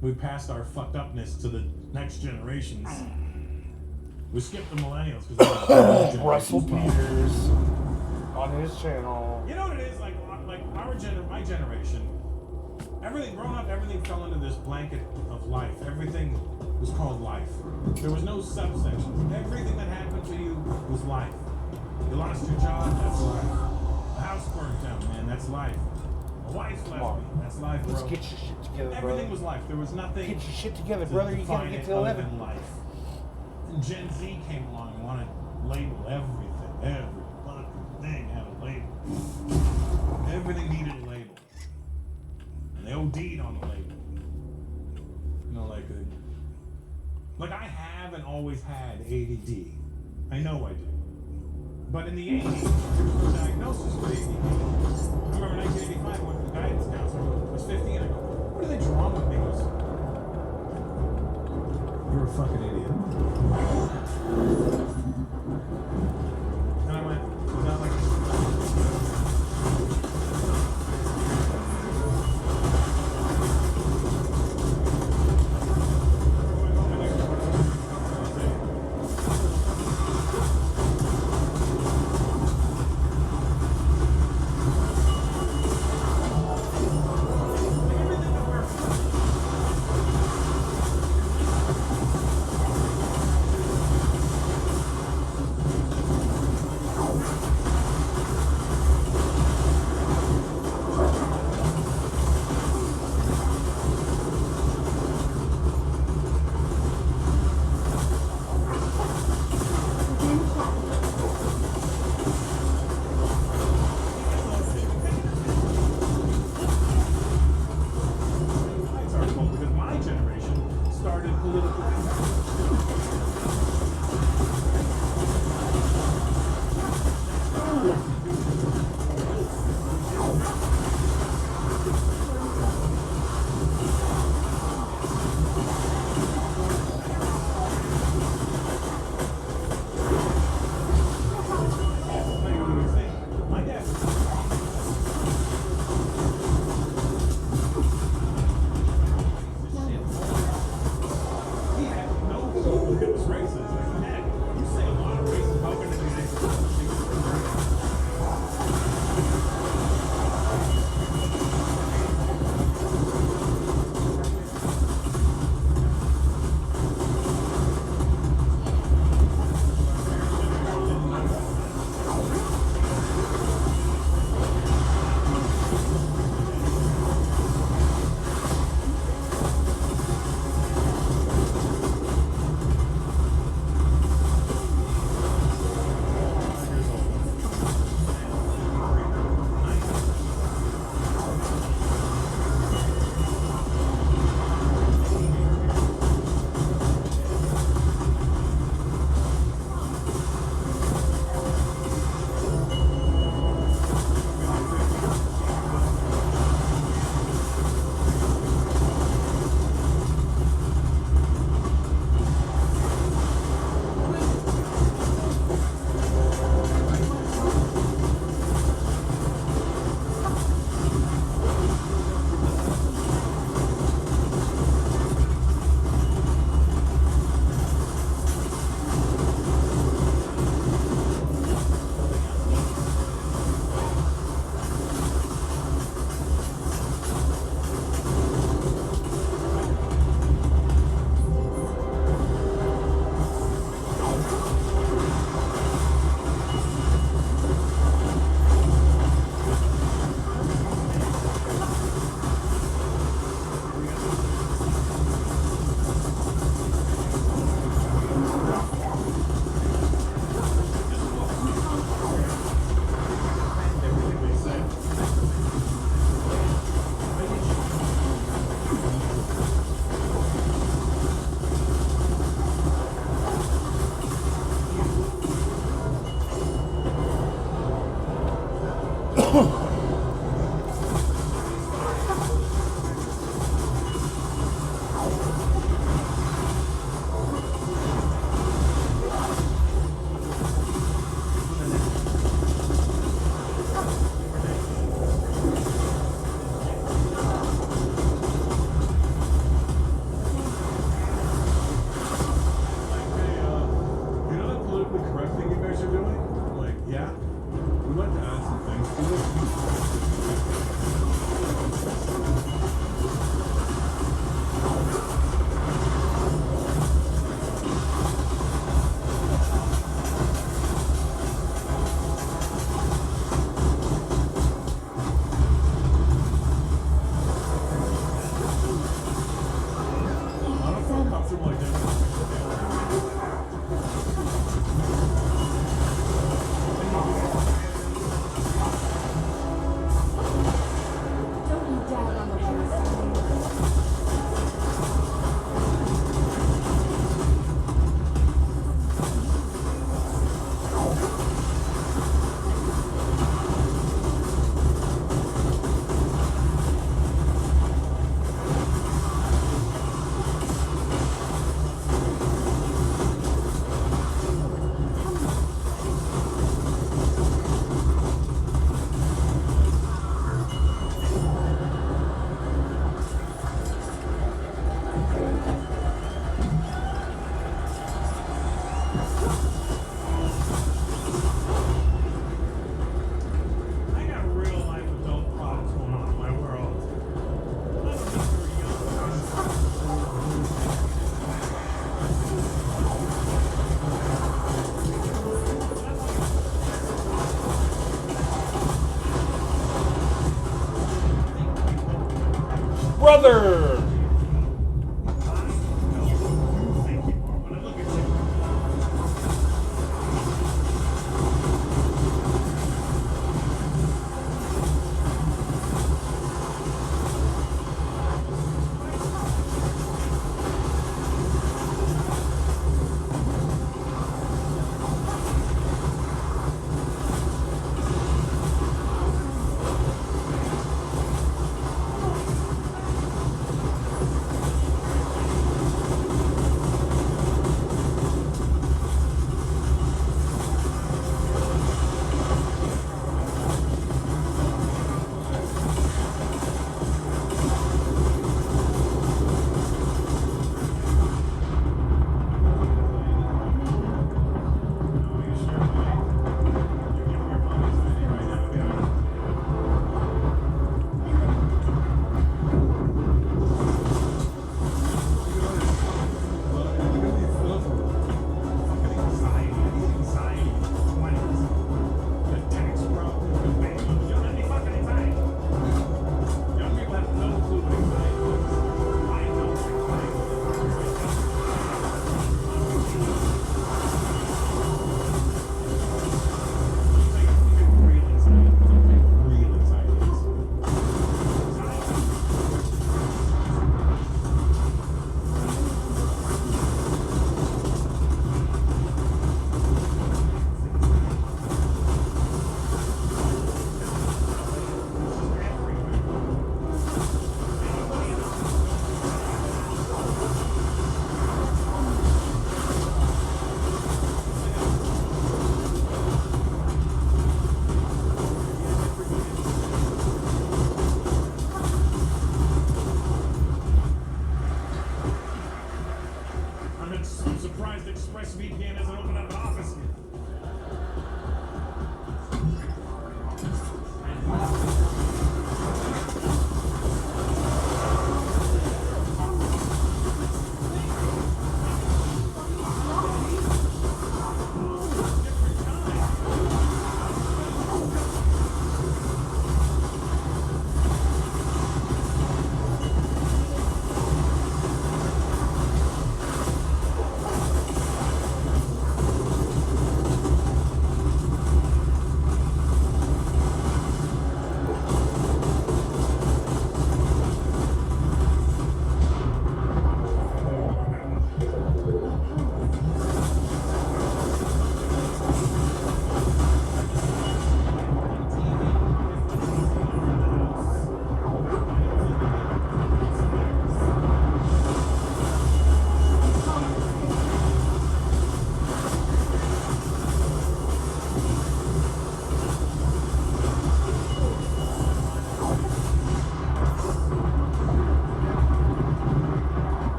Speaker 9: We passed our fucked upness to the next generations. We skipped the millennials because
Speaker 1: Russell Peters on his channel.
Speaker 9: You know what it is? Like my generation, everything growing up, everything fell into this blanket of life. Everything was called life. There was no subsections. Everything that happened to you was life. You lost your job, that's life. A house burned down, man, that's life. A wife left me, that's life, bro.
Speaker 1: Let's get your shit together, brother.
Speaker 9: Everything was life. There was nothing.
Speaker 1: Get your shit together, brother. You gotta get to 11.
Speaker 9: In life. And Gen Z came along and wanted to label everything. Every fucking thing had a label. Everything needed a label. And they OD'd on the label. You know, like I have and always had ADD. I know I do. But in the 80s, there was no diagnosis for ADD. I remember 1985 when the guidance counselor was 15. I go, what are they wrong with me? He goes, you're a fucking idiot. And I went, is that like... I don't feel comfortable like that.
Speaker 11: Don't you dare run away.
Speaker 9: I got real life adult problems going on in my world. I don't need your young
Speaker 1: Brother!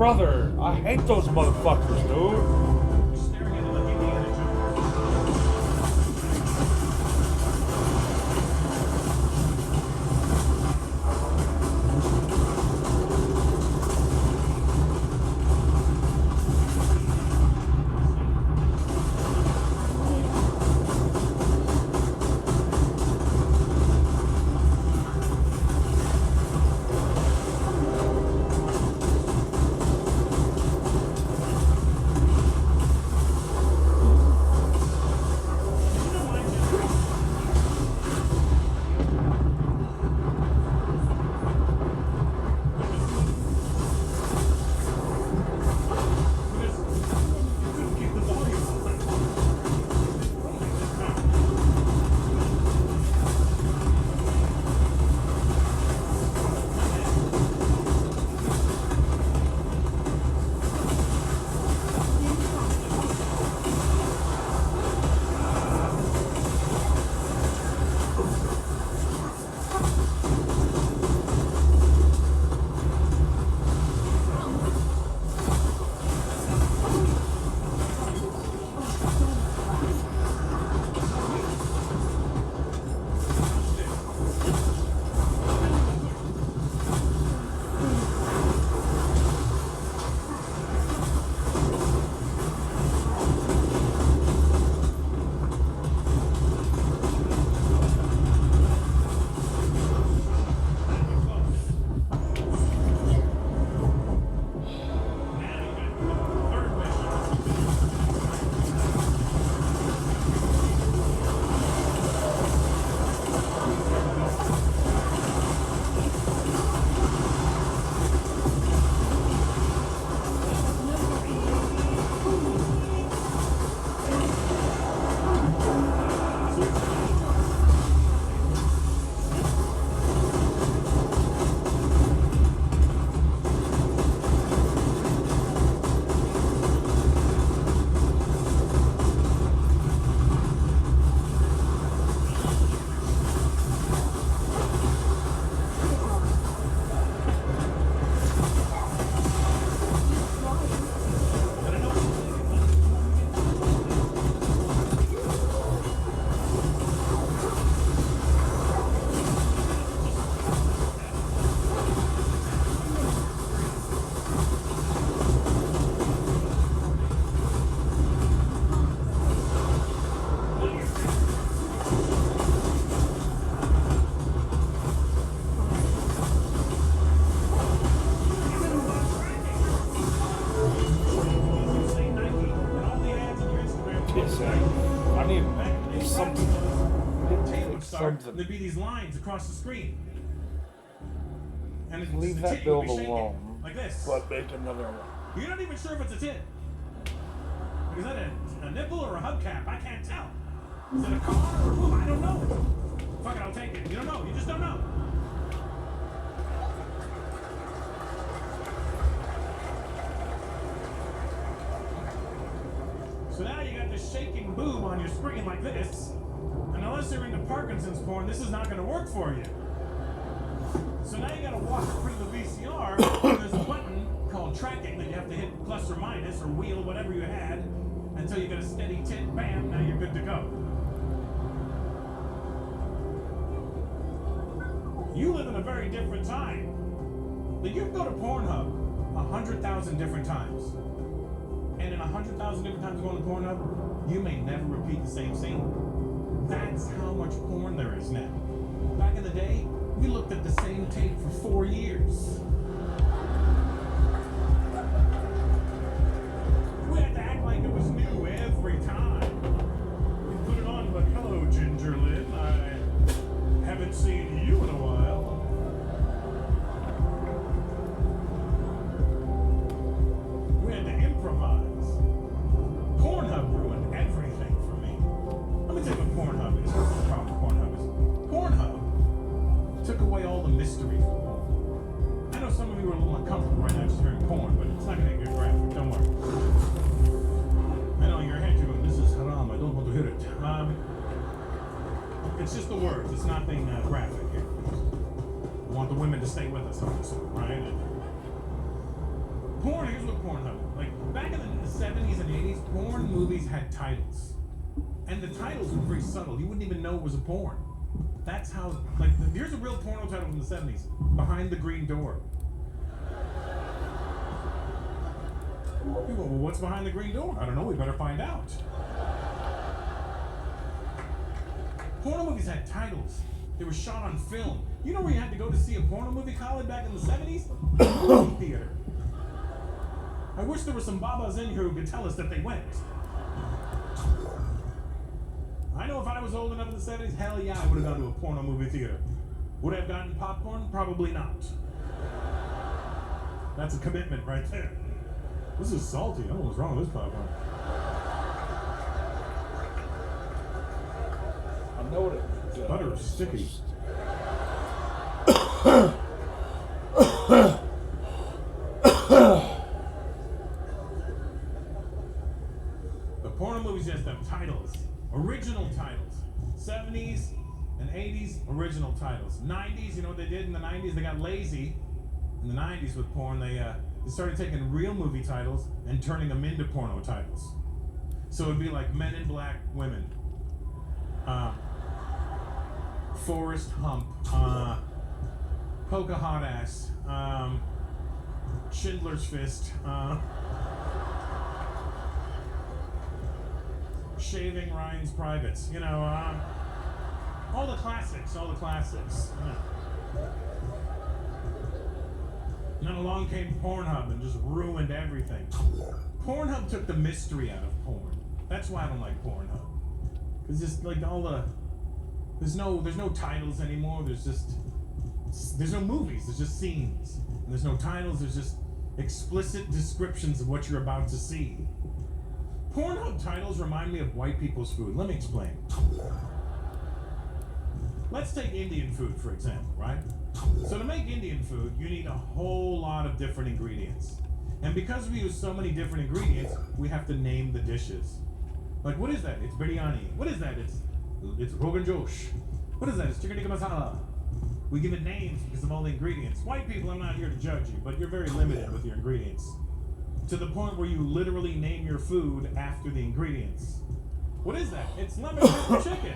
Speaker 1: brother. I hate those motherfuckers, dude.
Speaker 9: Staring at him like Indiana Jones.
Speaker 1: I need something.
Speaker 9: There'd be these lines across the screen. And it's,
Speaker 1: Leave
Speaker 9: the
Speaker 1: that
Speaker 9: tin
Speaker 1: build
Speaker 9: would be shaking,
Speaker 1: alone.
Speaker 9: like this.
Speaker 1: But make another one.
Speaker 9: You're not even sure if it's a tin. Is that a nipple or a hubcap? I can't tell. Is it a car or who? I don't know. Fuck it, I'll take it. You don't know. You just don't know. So now you got this shaking boob on your screen like this. And unless you're into Parkinson's porn, this is not going to work for you. So now you got to walk through the VCR. There's a button called tracking that you have to hit plus or minus or wheel, whatever you had, until you get a steady tit. Bam, now you're good to go. You live in a very different time. Like you can go to Pornhub 100,000 different times. And in 100,000 different times going to Pornhub, you may never repeat the same scene. That's how much porn there is now. Back in the day, we looked at the same tape for 4 years. We had to act like it was new every time. You put it on, but hello, Ginger Lynn. I haven't seen you in a while. We had to improvise. Pornhub ruined everything for me. Let me tell you what Pornhub is. What's the problem with Pornhub is? Pornhub took away all the mystery from porn. I know some of you are a little uncomfortable right now just hearing porn, but it's not going to get graphic. Don't worry. I know in your head you're going, this is haram. I don't want to hear it. It's just the words. It's nothing graphic here. I want the women to stay with us on this one, right? Porn, here's what Pornhub, like, back in the 70s and 80s, porn movies had titles. And the titles were very subtle. You wouldn't even know it was a porn. That's how, like, here's a real porno title from the 70s. Behind the Green Door. You go, well, what's behind the green door? I don't know, we better find out. Porno movies had titles. They were shot on film. You know where you had to go to see a porno movie, Colin, back in the 70s? Movie theater. I wish there were some babas in here who could tell us that they went. I know if I was old enough in the 70s, hell yeah, I would have gone to a porno movie theater. Would I have gotten popcorn? Probably not. That's a commitment right there. This is salty. I don't know what's wrong with this popcorn.
Speaker 1: I know it.
Speaker 9: Butter is sticky. The porno movies just have titles. Original titles. 70s and 80s, original titles. 90s, you know what they did in the 90s? They got lazy in the 90s with porn. They started taking real movie titles and turning them into porno titles. So it'd be like Men in Black Women. Forrest Hump. Pocahontas. Schindler's Fist. Shaving Ryan's Privates. You know, all the classics. Yeah. And then along came Pornhub and just ruined everything. Pornhub took the mystery out of porn. That's why I don't like Pornhub. It's just like all the there's no titles anymore. There's no movies. There's just scenes. And there's no titles. There's just explicit descriptions of what you're about to see. Pornhub titles remind me of white people's food. Let me explain. Let's take Indian food, for example, right? So to make Indian food, you need a whole lot of different ingredients. And because we use so many different ingredients, we have to name the dishes. Like, what is that? It's biryani. What is that? It's Rogan Josh. What is that? It's chicken tikka masala. We give it names because of all the ingredients. White people, I'm not here to judge you, but you're very limited with your ingredients. To the point where you literally name your food after the ingredients. What is that? It's lemon pepper chicken.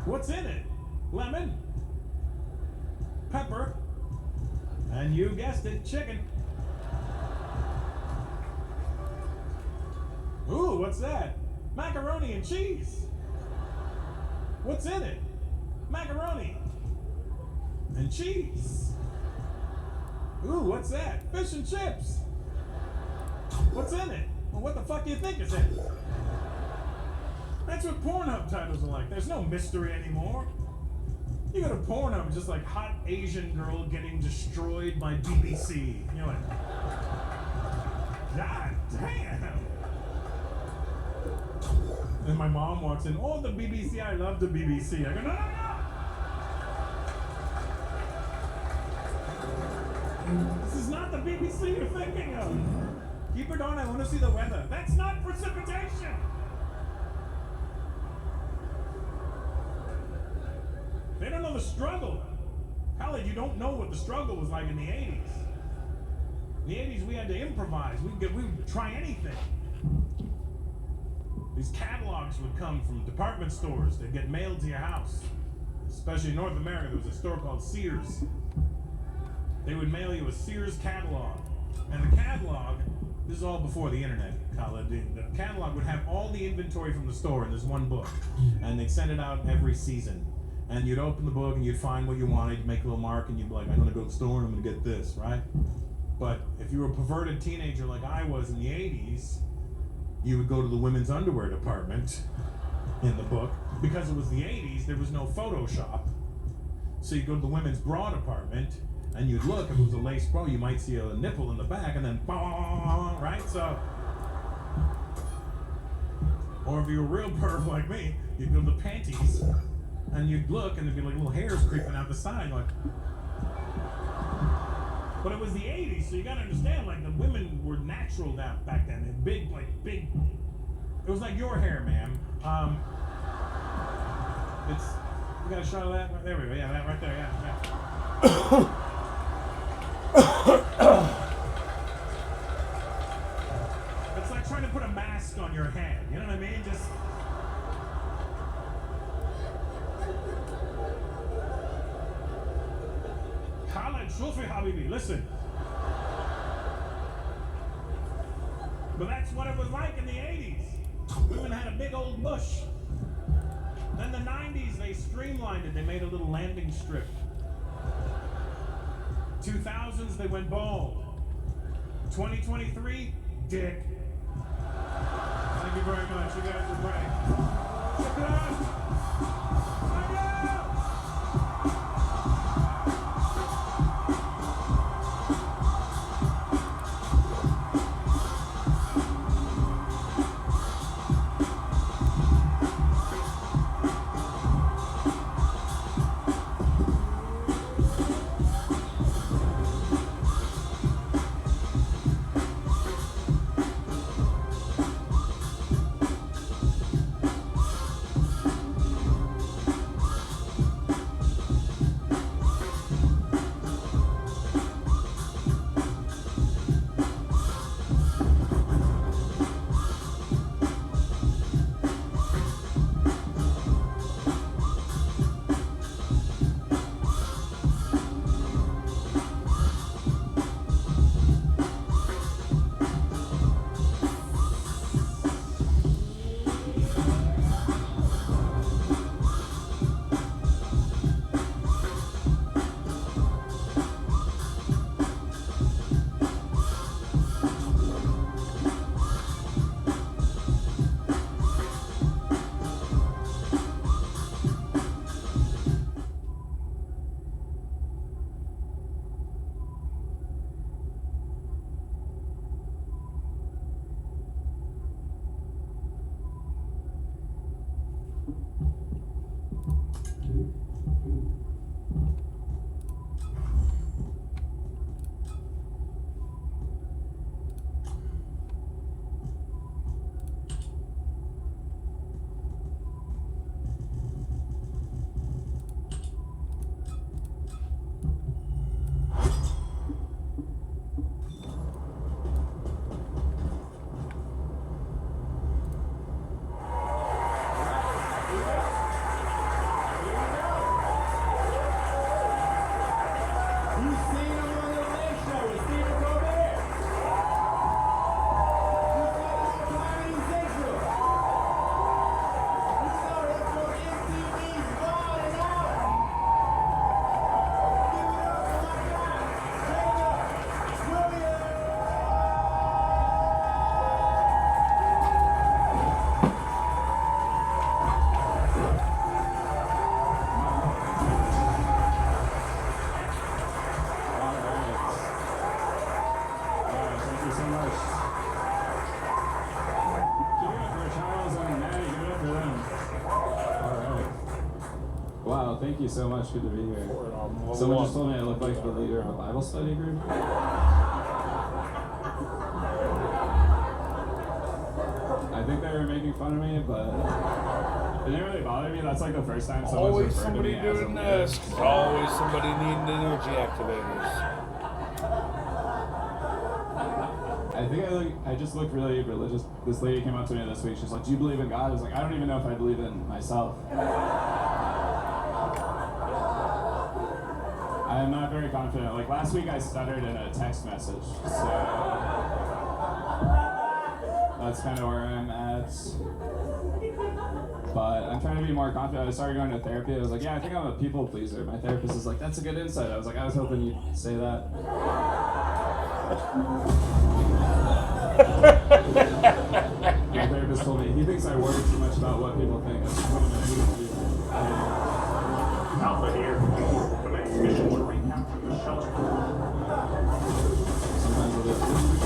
Speaker 9: What's in it? Lemon, pepper, and you guessed it, chicken. Ooh, what's that? Macaroni and cheese. What's in it? Macaroni and cheese. Ooh, what's that? Fish and chips. What's in it? Well, what the fuck do you think is in it? That's what Pornhub titles are like. There's no mystery anymore. You go to Pornhub, it's just like hot Asian girl getting destroyed by BBC. You're like, God damn. And my mom walks in, oh, the BBC, I love the BBC. I go, no. This is not the BBC you're thinking of. Keep it on, I want to see the weather. That's not precipitation. They don't know the struggle. Khaled, you don't know what the struggle was like in the 80s. In the 80s, we had to improvise. We would try anything. These catalogs would come from department stores. They'd get mailed to your house. Especially in North America, there was a store called Sears. They would mail you a Sears catalog. And the catalog, this is all before the internet, Khaled. The catalog would have all the inventory from the store in this one book. And they'd send it out every season. And you'd open the book and you'd find what you wanted, you'd make a little mark, and you'd be like, I'm gonna go to the store and I'm gonna get this, right? But if you were a perverted teenager like I was in the 80s, you would go to the women's underwear department in the book. Because it was the 80s, there was no Photoshop. So you'd go to the women's bra department and you'd look, if it was a lace bra, you might see a nipple in the back and then, right? So, or if you were a real perv like me, you'd go to the panties and you'd look and there'd be like little hairs creeping out the side, like. But it was the 80s, so you gotta understand, like, the women were natural back then. And big. It was like your hair, ma'am. You got a shot of that? There we go, yeah, that right there, yeah. mask on your head. You know what I mean? Just. Khaled, Shufi Habibi, listen. But that's what it was like in the 80s. Women had a big old bush. Then the 90s, they streamlined it. They made a little landing strip. 2000s, they went bald. 2023, dick. Thank you very much. You guys are great. Shukran.
Speaker 10: Wow, thank you so much. Good to be here. Someone just told me I look like the leader of a Bible study group. I think they were making fun of me, but it didn't really bother me. That's like the first time someone's
Speaker 1: Always
Speaker 10: referred
Speaker 1: somebody
Speaker 10: to me as a
Speaker 1: doing
Speaker 10: leader.
Speaker 1: this. Always somebody needing energy activators.
Speaker 10: I think I just look really religious. This lady came up to me this week. She's like, "Do you believe in God?" I was like, "I don't even know if I believe in myself." I'm not very confident. Like last week I stuttered in a text message, so that's kind of where I'm at. But I'm trying to be more confident. I started going to therapy. I was like, yeah, I think I'm a people pleaser. My therapist is like, that's a good insight. I was like, I was hoping you'd say that. My therapist told me he thinks I worry too much about what people think.
Speaker 8: Alpha here. Commence mission to recapture the shelter.
Speaker 10: Sometimes it is.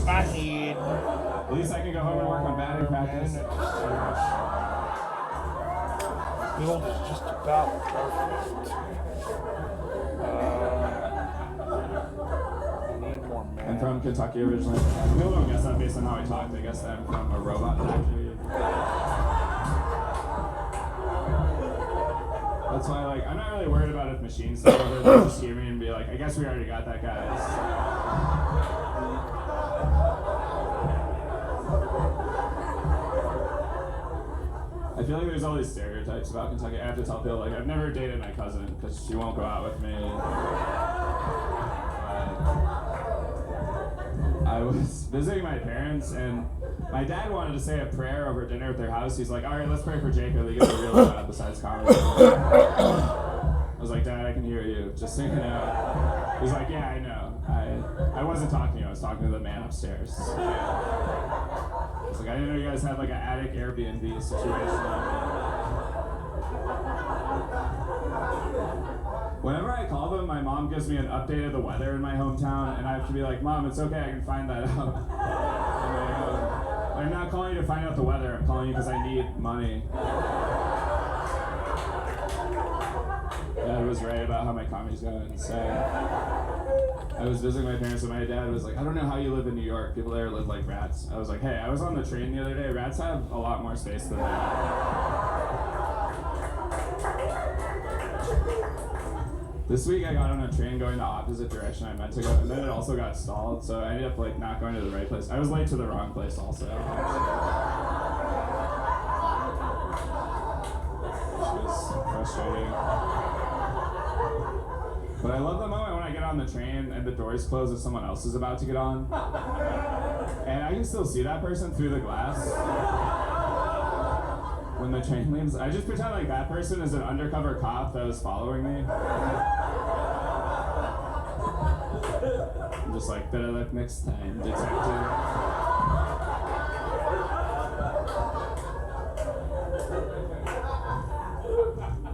Speaker 1: My head.
Speaker 10: At least I can go home and work on batting practice.
Speaker 1: Bill's just about perfect. I need more man.
Speaker 10: I'm from Kentucky originally. People don't guess that based on how I talk. They guess that I'm from a robot factory. That's why, like, I'm not really worried about if machines take over. They'll just hear me and be like, I guess we already got that, guys. I feel like there's all these stereotypes about Kentucky. I have to tell people, like, I've never dated my cousin because she won't go out with me. I was visiting my parents, and my dad wanted to say a prayer over dinner at their house. He's like, all right, let's pray for Jacob. He gets a real job besides comedy. I was like, Dad, I can hear you. Just so you know. He's like, yeah, I know. I wasn't talking to you. I was talking to the man upstairs. I was like, I didn't know you guys had like an attic Airbnb situation. Whenever I call them, my mom gives me an update of the weather in my hometown, and I have to be like, Mom, it's okay, I can find that out. I'm not calling you to find out the weather, I'm calling you because I need money. Dad was right about how my comedy's going. So I was visiting my parents, and my dad was like, I don't know how you live in New York. People there live like rats. I was like, hey, I was on the train the other day. Rats have a lot more space than that. This week I got on a train going the opposite direction I meant to go, and then it also got stalled, so I ended up like not going to the right place. I was late to the wrong place also. Which was frustrating. But I love the moment when I get on the train and the doors close and someone else is about to get on. And I can still see that person through the glass. When the train leaves, I just pretend like that person is an undercover cop that was following me. I'm just like, better luck next time, detective.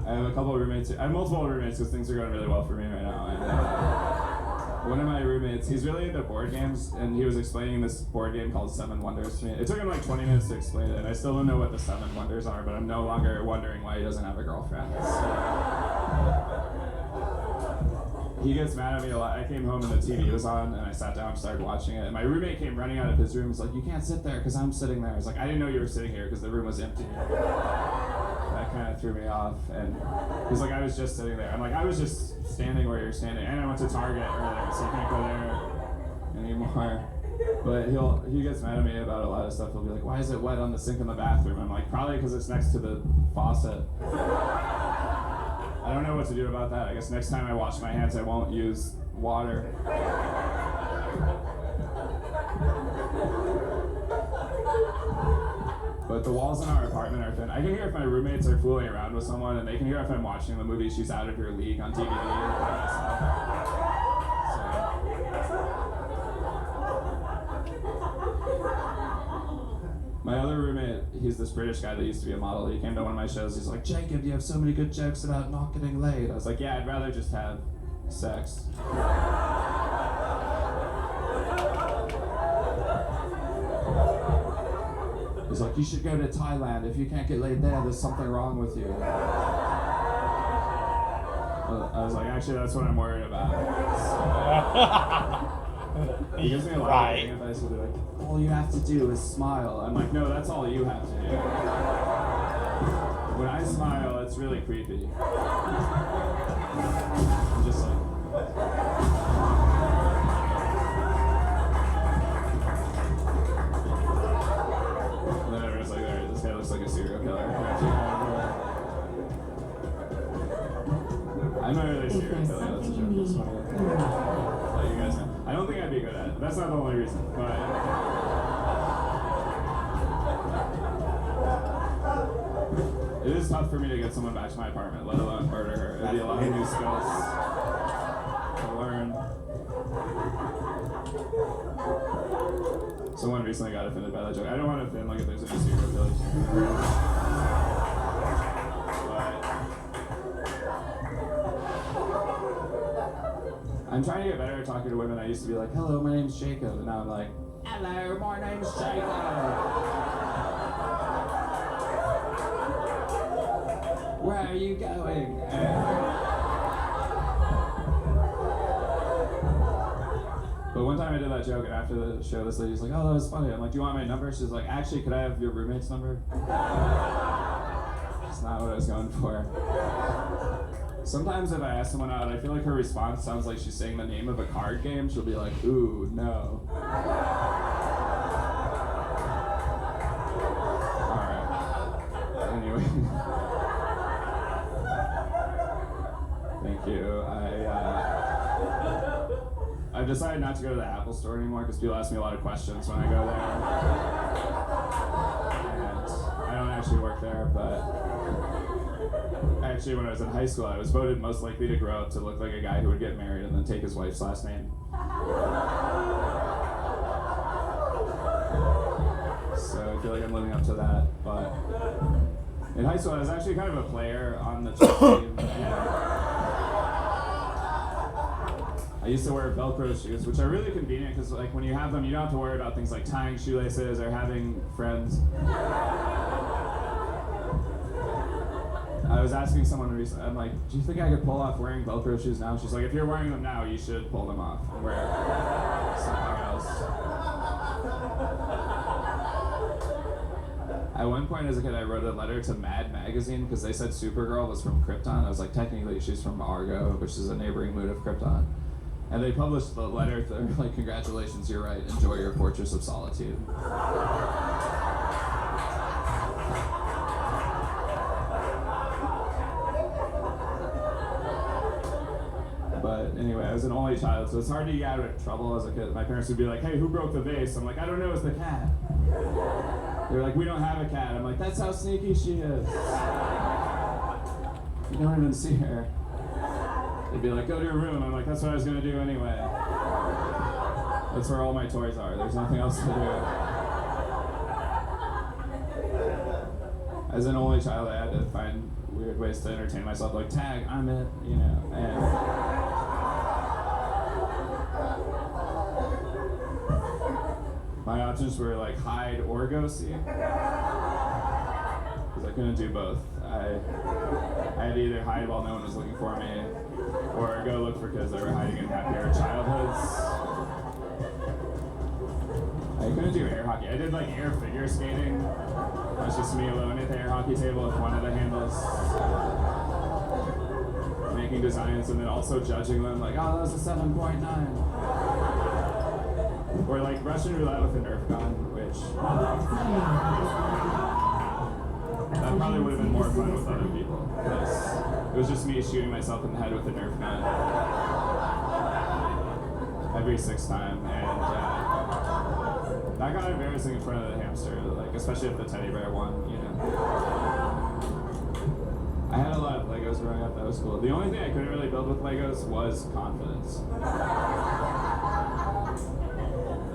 Speaker 10: I have a couple of roommates. I have multiple roommates because things are going really well for me right now. And, one of my roommates, he's really into board games, and he was explaining this board game called Seven Wonders to me. It took him like 20 minutes to explain it, and I still don't know what the 7 wonders are, but I'm no longer wondering why he doesn't have a girlfriend. He gets mad at me a lot. I came home and the TV was on, and I sat down and started watching it, and my roommate came running out of his room. He's like, you can't sit there because I'm sitting there. I was like, I didn't know you were sitting here because the room was empty. That kind of threw me off, and he's like, I was just sitting there. I'm like, I was just standing where you're standing, and I went to Target earlier, so you can't go there anymore. But he gets mad at me about a lot of stuff. He'll be like, why is it wet on the sink in the bathroom? I'm like, probably because it's next to the faucet. I don't know what to do about that. I guess next time I wash my hands, I won't use water. But the walls in our apartment are thin. I can hear if my roommates are fooling around with someone, and they can hear if I'm watching the movie She's Out of Her League on DVD. My other roommate, he's this British guy that used to be a model. He came to one of my shows. He's like, Jacob, you have so many good jokes about not getting laid. I was like, yeah, I'd rather just have sex. He's like, you should go to Thailand. If you can't get laid there, there's something wrong with you. I was like, actually, that's what I'm worried about. He gives me a lot of advice. He'll be like, all you have to do is smile. I'm like, no, that's all you have to do. When I smile, it's really creepy. I'm just like... And then everyone's like, alright, this guy looks like a serial killer. I'm not really a serial killer, that's a joke. Just want to let you guys know. I don't think I'd be good at it. That's not the only reason, but... It is tough for me to get someone back to my apartment, let alone murder her. It'd be a lot of new skills to learn. Someone recently got offended by that joke. I don't want to offend like if there's any serial killers here. I'm trying to get better at talking to women. I used to be like, hello, my name's Jacob, and now I'm like, Hello, my name's Jacob. Where are you going? But one time I did that joke, and after the show, this lady's like, "Oh, that was funny." I'm like, "Do you want my number?" She's like, "Actually, could I have your roommate's number?" That's not what I was going for. Sometimes if I ask someone out, I feel like her response sounds like she's saying the name of a card game. She'll be like, "Ooh, no." Alright. Anyway. Thank you. I've decided not to go to the Apple store anymore because people ask me a lot of questions when I go there. And I don't actually work there, but actually when I was in high school, I was voted most likely to grow up to look like a guy who would get married and then take his wife's last name. So I feel like I'm living up to that, but in high school I was actually kind of a player on the chess team. I used to wear Velcro shoes, which are really convenient because, like, when you have them, you don't have to worry about things like tying shoelaces or having friends. I was asking someone recently, I'm like, "Do you think I could pull off wearing Velcro shoes now?" She's like, "If you're wearing them now, you should pull them off and wear something else." At one point as a kid, I wrote a letter to Mad Magazine because they said Supergirl was from Krypton. I was like, technically she's from Argo, which is a neighboring moon of Krypton. And they published the letter. They're like, "Congratulations, you're right. Enjoy your Fortress of Solitude." But anyway, I was an only child, so it's hard to get out of trouble as a kid. My parents would be like, "Hey, who broke the vase?" I'm like, "I don't know, it's the cat." They're like, "We don't have a cat." I'm like, "That's how sneaky she is. You don't even see her." They'd be like, "Go to your room." I'm like, "That's what I was gonna do anyway. That's where all my toys are. There's nothing else to do." As an only child, I had to find weird ways to entertain myself, like tag, I'm it, you know. And my options were like hide or go see, because I couldn't do both. I had to either hide while no one was looking for me, or go look for kids that were hiding in happier childhoods. I couldn't do air hockey. I did like air figure skating. It was just me alone at the air hockey table with one of the handles, making designs and then also judging them, like, "Oh, that was a 7.9. Or like Russian roulette with a Nerf gun, which that probably would have been more fun with other people, because it was just me shooting myself in the head with a Nerf gun every sixth time, and that got embarrassing in front of the hamster, like especially if the teddy bear won, you know. I had a lot of Legos growing up. That was cool. The only thing I couldn't really build with Legos was confidence.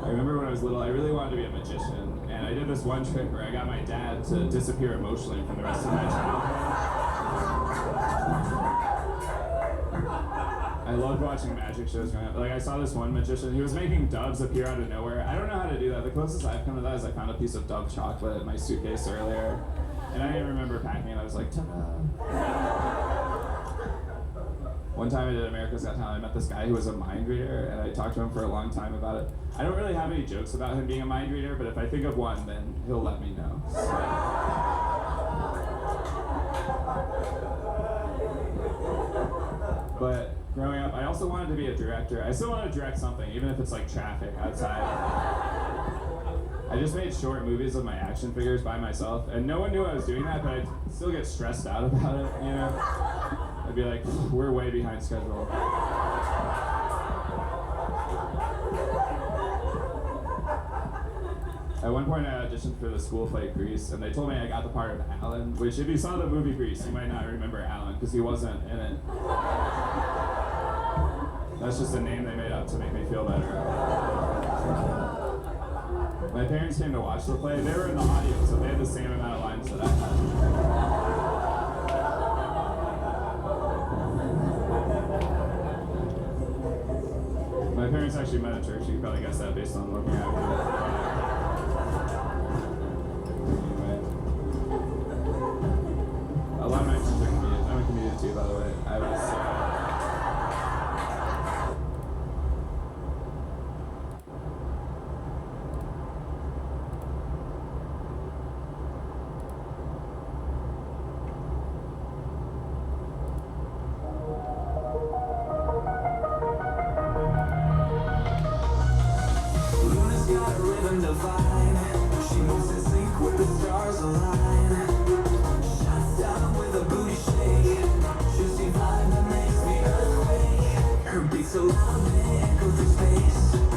Speaker 10: I remember when I was little, I really wanted to be a magician, and I did this one trick where I got my dad to disappear emotionally from the rest of my childhood. I loved watching magic shows growing up. Like, I saw this one magician, he was making doves appear out of nowhere. I don't know how to do that. The closest I've come to that is I found a piece of Dove chocolate in my suitcase earlier, and I didn't remember packing it. I was like, ta-da. One time I did America's Got Talent, I met this guy who was a mind reader, and I talked to him for a long time about it. I don't really have any jokes about him being a mind reader, but if I think of one, then he'll let me know. So. But growing up, I also wanted to be a director. I still want to direct something, even if it's like traffic outside. I just made short movies of my action figures by myself, and no one knew I was doing that, but I'd still get stressed out about it, you know? I'd be like, "We're way behind schedule." At one point, I auditioned for the school play Grease, and they told me I got the part of Alan, which if you saw the movie Grease, you might not remember Alan, because he wasn't in it. That's just a name they made up to make me feel better. My parents came to watch the play. They were in the audience, so they had the same amount of lines that I had. My parents actually met at church. You can probably guess that based on looking at me.
Speaker 12: got a rhythm divine. She moves in sync with the stars align. Shuts down with a booty shake. Juicy vibe that makes the earth quake. Her beats so loud they echo through space.